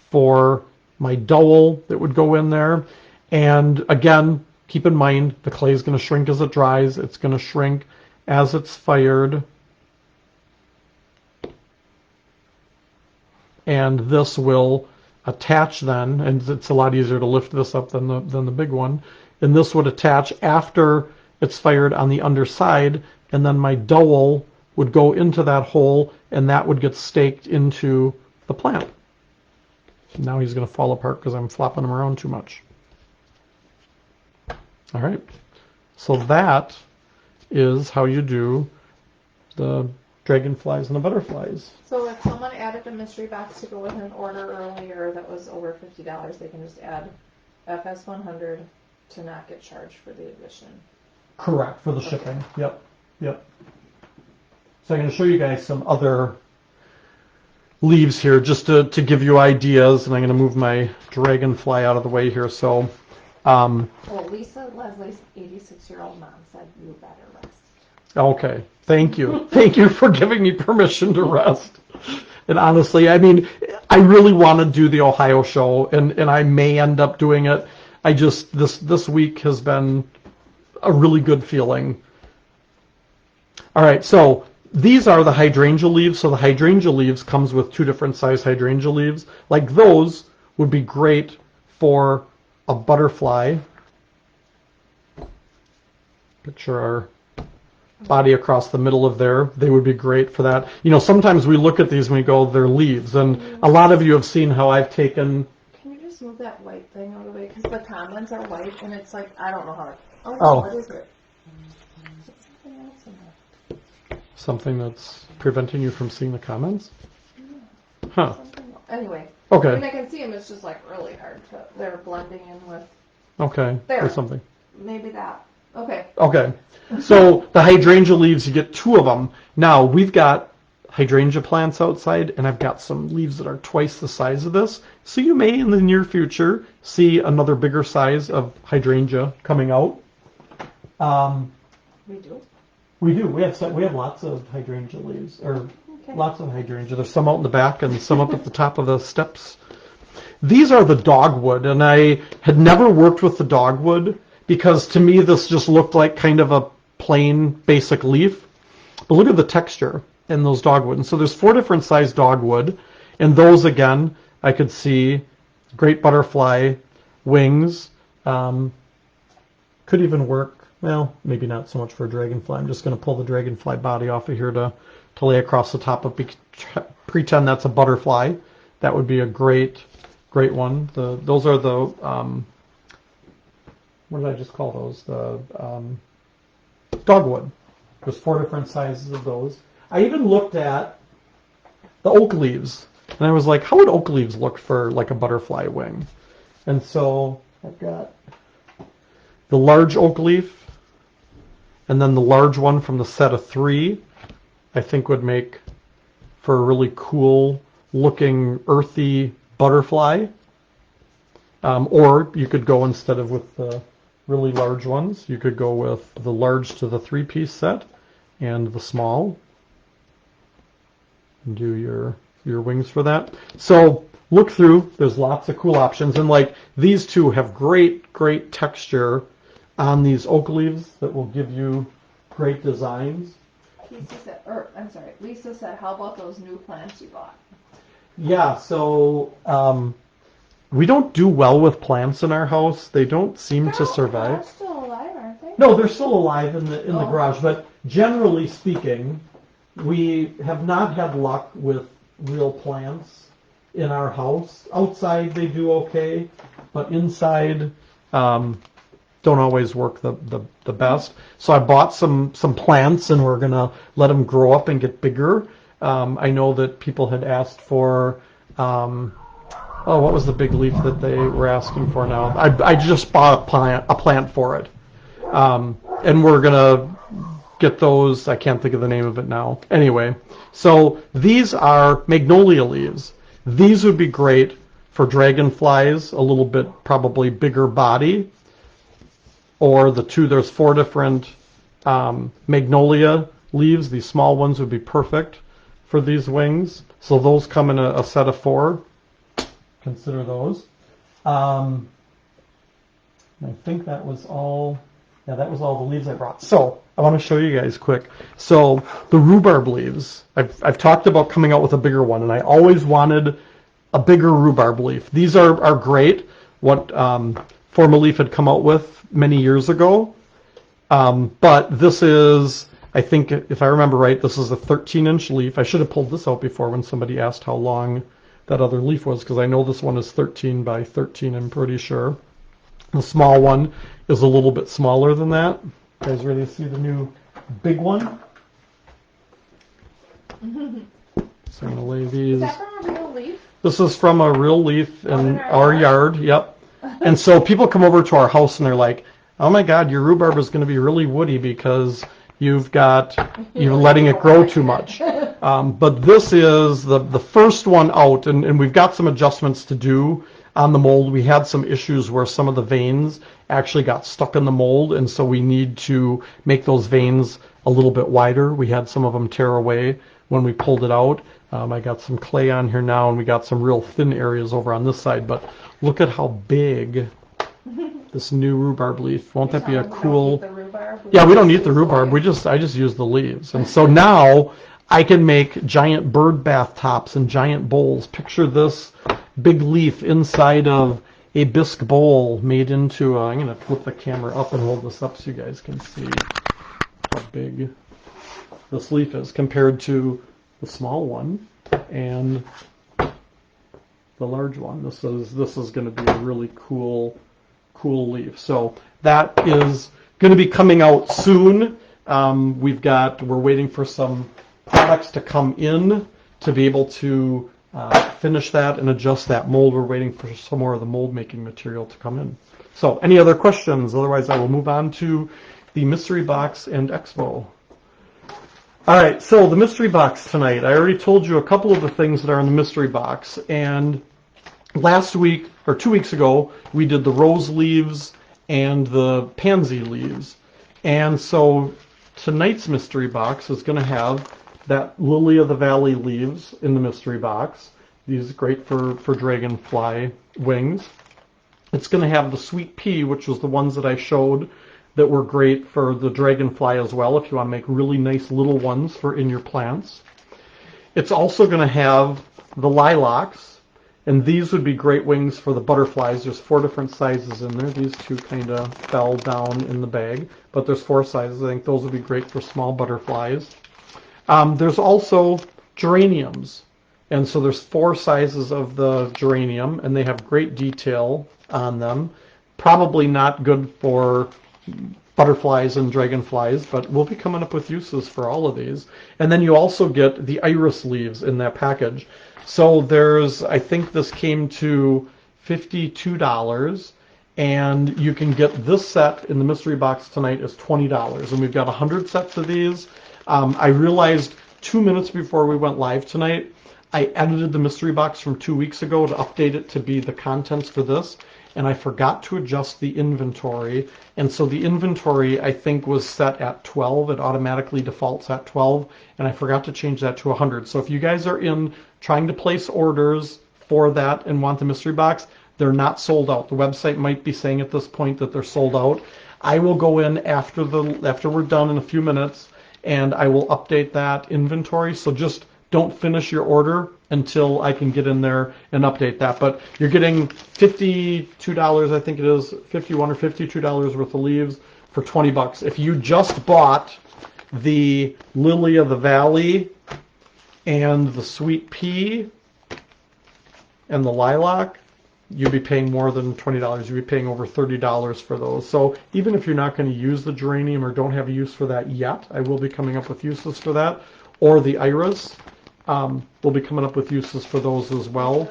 for my dowel that would go in there. And again, keep in mind the clay is going to shrink as it dries. It's going to shrink as it's fired. And this will attach then, and it's a lot easier to lift this up than the big one. And this would attach after it's fired on the underside, and then my dowel would go into that hole, and that would get staked into the plant. Now he's going to fall apart because I'm flopping him around too much. All right, so that is how you do the dragonflies and the butterflies. So if someone added a mystery box to go with an order earlier that was over $50, they can just add FS 100 to not get charged for the addition. Correct, for the shipping. Yep, yep. So I'm going to show you guys some other leaves here just to give you ideas, and I'm going to move my dragonfly out of the way here. So, well, Lisa Leslie's 86-year-old mom said you better rest. Okay, thank you. Thank you for giving me permission to rest. And honestly, I mean, I really want to do the Ohio show, and I may end up doing it. I just, this week has been a really good feeling. All right, so these are the hydrangea leaves. So the hydrangea leaves comes with 2 different size hydrangea leaves. Like those would be great for a butterfly. Picture our body across the middle of there. They would be great for that. You know, sometimes we look at these and we go, they're leaves. And a lot of you have seen how I've taken... Can you just move that white thing out of the way? Because the comments are white and it's like, I don't know how to... Oh, what is it? Is it something else in there? Something that's preventing you from seeing the comments? Yeah. Huh. Anyway. Okay. I mean, I can see them. It's just like really hard to... They're blending in with... Okay. There. Or something. Maybe that. Okay. Okay. So the hydrangea leaves, you get 2 of them. Now, we've got hydrangea plants outside, and I've got some leaves that are twice the size of this. So you may, in the near future, see another bigger size of hydrangea coming out. We do? We do. We have lots of hydrangea leaves, or lots of hydrangea. There's some out in the back and some up at the top of the steps. These are the dogwood, and I had never worked with the dogwood because to me this just looked like kind of a plain basic leaf. But look at the texture in those dogwood. And so there's 4 different size dogwood, and those again I could see great butterfly wings. Could even work, well, maybe not so much for a dragonfly. I'm just going to pull the dragonfly body off of here to lay across the top of, pretend that's a butterfly. That would be a great one. Those are the, what did I just call those? The dogwood. There's 4 different sizes of those. I even looked at the oak leaves, and I was like, how would oak leaves look for like a butterfly wing? And so I've got the large oak leaf, and then the large one from the set of 3, I think would make for a really cool looking earthy butterfly. Or you could go, instead of with the really large ones, you could go with the large to the 3-piece set and the small. And do your wings for that. So look through, there's lots of cool options, and like these 2 have great texture on these oak leaves that will give you great designs. Lisa said, how about those new plants you bought? Yeah, so we don't do well with plants in our house. They don't seem to survive. They're still alive, aren't they? No, they're still alive in the garage, but generally speaking, we have not had luck with real plants in our house. Outside they do okay, but inside don't always work the best. So I bought some plants, and we're gonna let them grow up and get bigger. I know that people had asked for what was the big leaf that they were asking for now? I just bought a plant for it, and we're gonna get those. I can't think of the name of it now. Anyway, so these are magnolia leaves. These would be great for dragonflies, a little bit probably bigger body. Or the 2, there's 4 different magnolia leaves. These small ones would be perfect for these wings. So those come in a set of 4. Consider those. I think that was all. Yeah, that was all the leaves I brought. So I want to show you guys quick. So the rhubarb leaves, I've talked about coming out with a bigger one, and I always wanted a bigger rhubarb leaf. These are great. What Forma-Leaf had come out with many years ago. But this is, I think, if I remember right, this is a 13-inch leaf. I should have pulled this out before when somebody asked how long that other leaf was, because I know this one is 13 by 13, I'm pretty sure. The small one is a little bit smaller than that. You guys ready to see the new big one? So I'm going to lay these. Is that from a real leaf? This is from a real leaf in our yard. Yep. And so people come over to our house and they're like, oh my God, your rhubarb is going to be really woody because you're letting it grow too much. But this is the first one out, and we've got some adjustments to do on the mold. We had some issues where some of the veins actually got stuck in the mold, and so we need to make those veins a little bit wider. We had some of them tear away when we pulled it out. I got some clay on here now, and we got some real thin areas over on this side, but look at how big this new rhubarb leaf. Won't that be a cool? Yeah, we don't eat the rhubarb. I just use the leaves. And so now I can make giant bird bath tops and giant bowls. Picture this big leaf inside of a bisque bowl made into I'm going to flip the camera up and hold this up so you guys can see how big this leaf is compared to the small one and the large one. This is going to be a really cool leaf. So that is going to be coming out soon. We're waiting for some products to come in to be able to finish that and adjust that mold. We're waiting for some more of the mold making material to come in. So any other questions? Otherwise I will move on to the mystery box and expo. All right, so the mystery box tonight. I already told you a couple of the things that are in the mystery box, and last week, or 2 weeks ago, we did the rose leaves and the pansy leaves. And so tonight's mystery box is going to have that lily of the valley leaves in the mystery box. These are great for dragonfly wings. It's going to have the sweet pea, which was the ones that I showed that were great for the dragonfly as well, if you want to make really nice little ones for in your plants. It's also going to have the lilacs, and these would be great wings for the butterflies. There's 4 different sizes in there. These 2 kind of fell down in the bag, but there's 4 sizes. I think those would be great for small butterflies. There's also geraniums, and so there's 4 sizes of the geranium, and they have great detail on them. Probably not good for butterflies and dragonflies, but we'll be coming up with uses for all of these. And then you also get the iris leaves in that package. So I think this came to $52, and you can get this set in the mystery box tonight as $20. And we've got 100 sets of these. I realized 2 minutes before we went live tonight, I edited the mystery box from 2 weeks ago to update it to be the contents for this, and I forgot to adjust the inventory. And so the inventory, I think, was set at 12. It automatically defaults at 12, and I forgot to change that to 100. So if you guys are trying to place orders for that and want the mystery box, they're not sold out. The website might be saying at this point that they're sold out. I will go in after we're done in a few minutes, and I will update that inventory. So just don't finish your order until I can get in there and update that. But you're getting $52, I think it is, $51 or $52 worth of leaves for $20. If you just bought the lily of the valley and the sweet pea and the lilac, you'd be paying more than $20. You'd be paying over $30 for those. So even if you're not going to use the geranium or don't have a use for that yet, I will be coming up with uses for that. Or the iris. We'll be coming up with uses for those as well.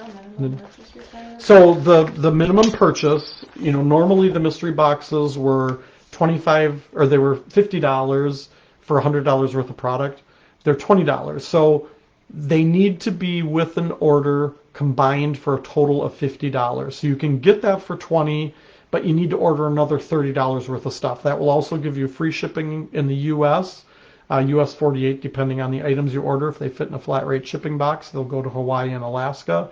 So the minimum purchase, normally the mystery boxes were they were $50 for $100 worth of product. They're $20. So they need to be with an order combined for a total of $50. So you can get that for $20, but you need to order another $30 worth of stuff. That will also give you free shipping in the U.S., US 48, depending on the items you order. If they fit in a flat rate shipping box, they'll go to Hawaii and Alaska.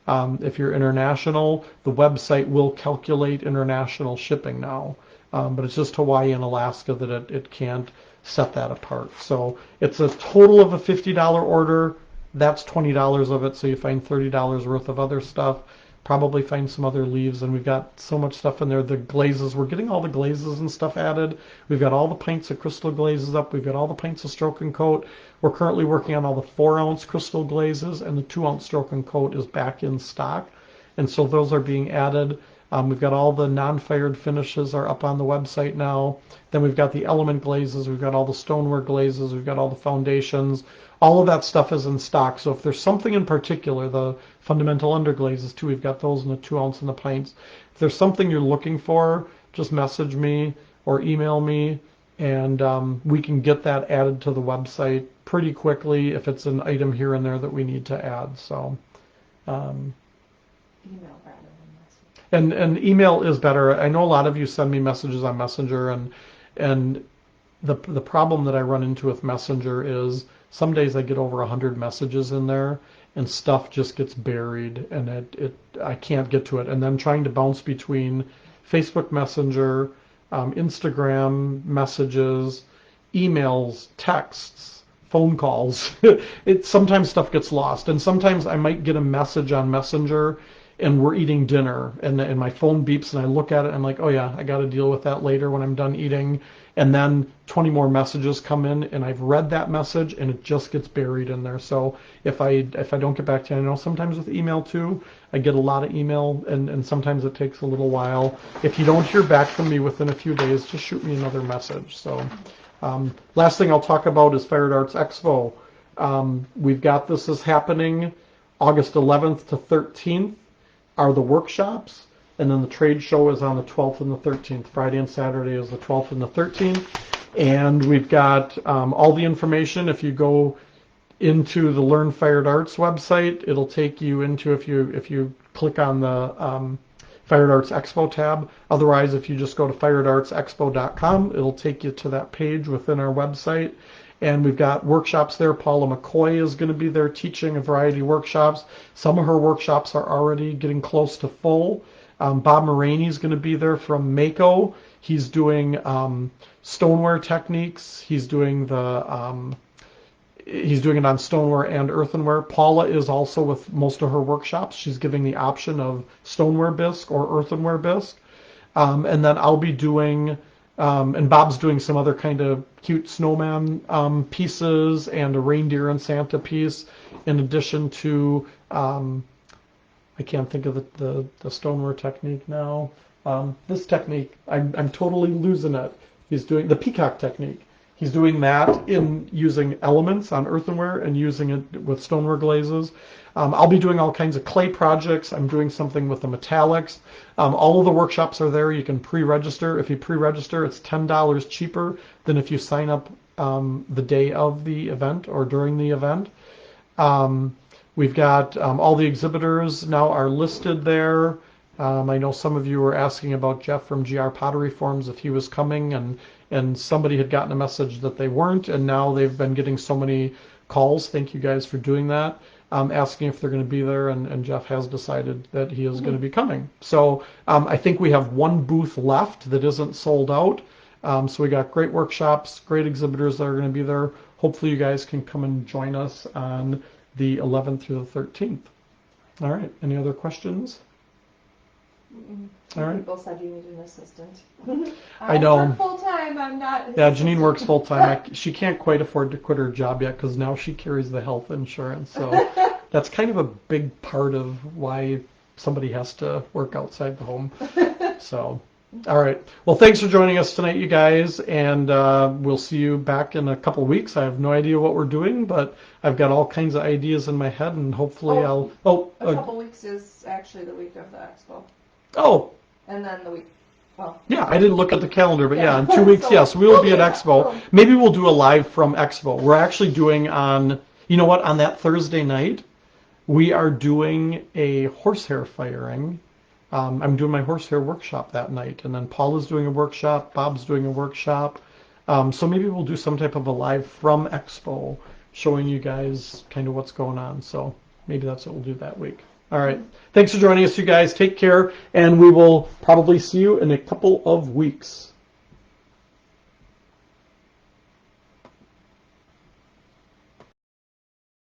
If you're international, the website will calculate international shipping now, but it's just Hawaii and Alaska that it can't set that apart. So it's a total of a $50 order. That's $20 of it, so you find $30 worth of other stuff. Probably find some other leaves, and we've got so much stuff in there. The glazes, we're getting all the glazes and stuff added. We've got all the pints of crystal glazes up. We've got all the pints of stroke and coat. We're currently working on all the 4-ounce crystal glazes, and the 2-ounce stroke and coat is back in stock. And so those are being added. We've got all the non-fired finishes are up on the website now. Then we've got the element glazes. We've got all the stoneware glazes. We've got all the foundations. All of that stuff is in stock. So if there's something in particular, the fundamental underglazes too, we've got those in the 2-ounce and the pints. If there's something you're looking for, just message me or email me, and we can get that added to the website pretty quickly if it's an item here and there that we need to add. So Email rather than message. and email is better. I know a lot of you send me messages on Messenger, and the problem that I run into with Messenger is some days I get over 100 messages in there, and stuff just gets buried, and I can't get to it. And then trying to bounce between Facebook Messenger, Instagram messages, emails, texts, phone calls. Sometimes stuff gets lost, and sometimes I might get a message on Messenger, and we're eating dinner, and my phone beeps, and I look at it, and I'm like, oh yeah, I got to deal with that later when I'm done eating. And then 20 more messages come in, and I've read that message, and it just gets buried in there. So if I don't get back to you, I know sometimes with email too, I get a lot of email, and sometimes it takes a little while. If you don't hear back from me within a few days, just shoot me another message. So last thing I'll talk about is Fired Arts Expo. We've got this is happening August 11th to 13th are the workshops. And then the trade show is on the 12th and the 13th. Friday and Saturday is the 12th and the 13th. And we've got all the information. If you go into the Learn Fired Arts website, it'll take you into, if you click on the Fired Arts Expo tab. Otherwise, if you just go to firedartsexpo.com, it'll take you to that page within our website. And we've got workshops there. Paula McCoy is going to be there teaching a variety of workshops. Some of her workshops are already getting close to full. Bob Moraney is going to be there from Mako. He's doing stoneware techniques. He's doing it on stoneware and earthenware. Paula is also with most of her workshops. She's giving the option of stoneware bisque or earthenware bisque. And then I'll be doing, and Bob's doing some other kind of cute snowman pieces and a reindeer and Santa piece, in addition to I can't think of the stoneware technique now. This technique, I'm totally losing it. He's doing the peacock technique. He's doing that in using elements on earthenware and using it with stoneware glazes. I'll be doing all kinds of clay projects. I'm doing something with the metallics. All of the workshops are there. You can pre-register. If you pre-register, it's $10 cheaper than if you sign up the day of the event or during the event. We've got all the exhibitors now are listed there. I know some of you were asking about Jeff from GR Pottery Forms, if he was coming, and somebody had gotten a message that they weren't, and now they've been getting so many calls. Thank you guys for doing that, asking if they're going to be there, and Jeff has decided that he is going to be coming. So I think we have one booth left that isn't sold out. So we got great workshops, great exhibitors that are going to be there. Hopefully you guys can come and join us on the 11th through the 13th. All right. Any other questions? All right. People said you need an assistant. I know. I work full time. I'm not. Yeah, Janine works full time. She can't quite afford to quit her job yet because now she carries the health insurance. So that's kind of a big part of why somebody has to work outside the home. So. All right. Well, thanks for joining us tonight, you guys, and we'll see you back in a couple of weeks. I have no idea what we're doing, but I've got all kinds of ideas in my head, and hopefully a couple weeks is actually the week of the expo. Oh. And then the week. Well. Yeah, I didn't look at the calendar, but yeah, in 2 weeks, yes, we will be at Expo. Maybe we'll do a live from Expo. We're actually doing on that Thursday night, we are doing a horsehair firing I'm doing my horsehair workshop that night, and then Paul is doing a workshop, Bob's doing a workshop. So maybe we'll do some type of a live from Expo showing you guys kind of what's going on. So maybe that's what we'll do that week. All right. Thanks for joining us, you guys. Take care, and we will probably see you in a couple of weeks.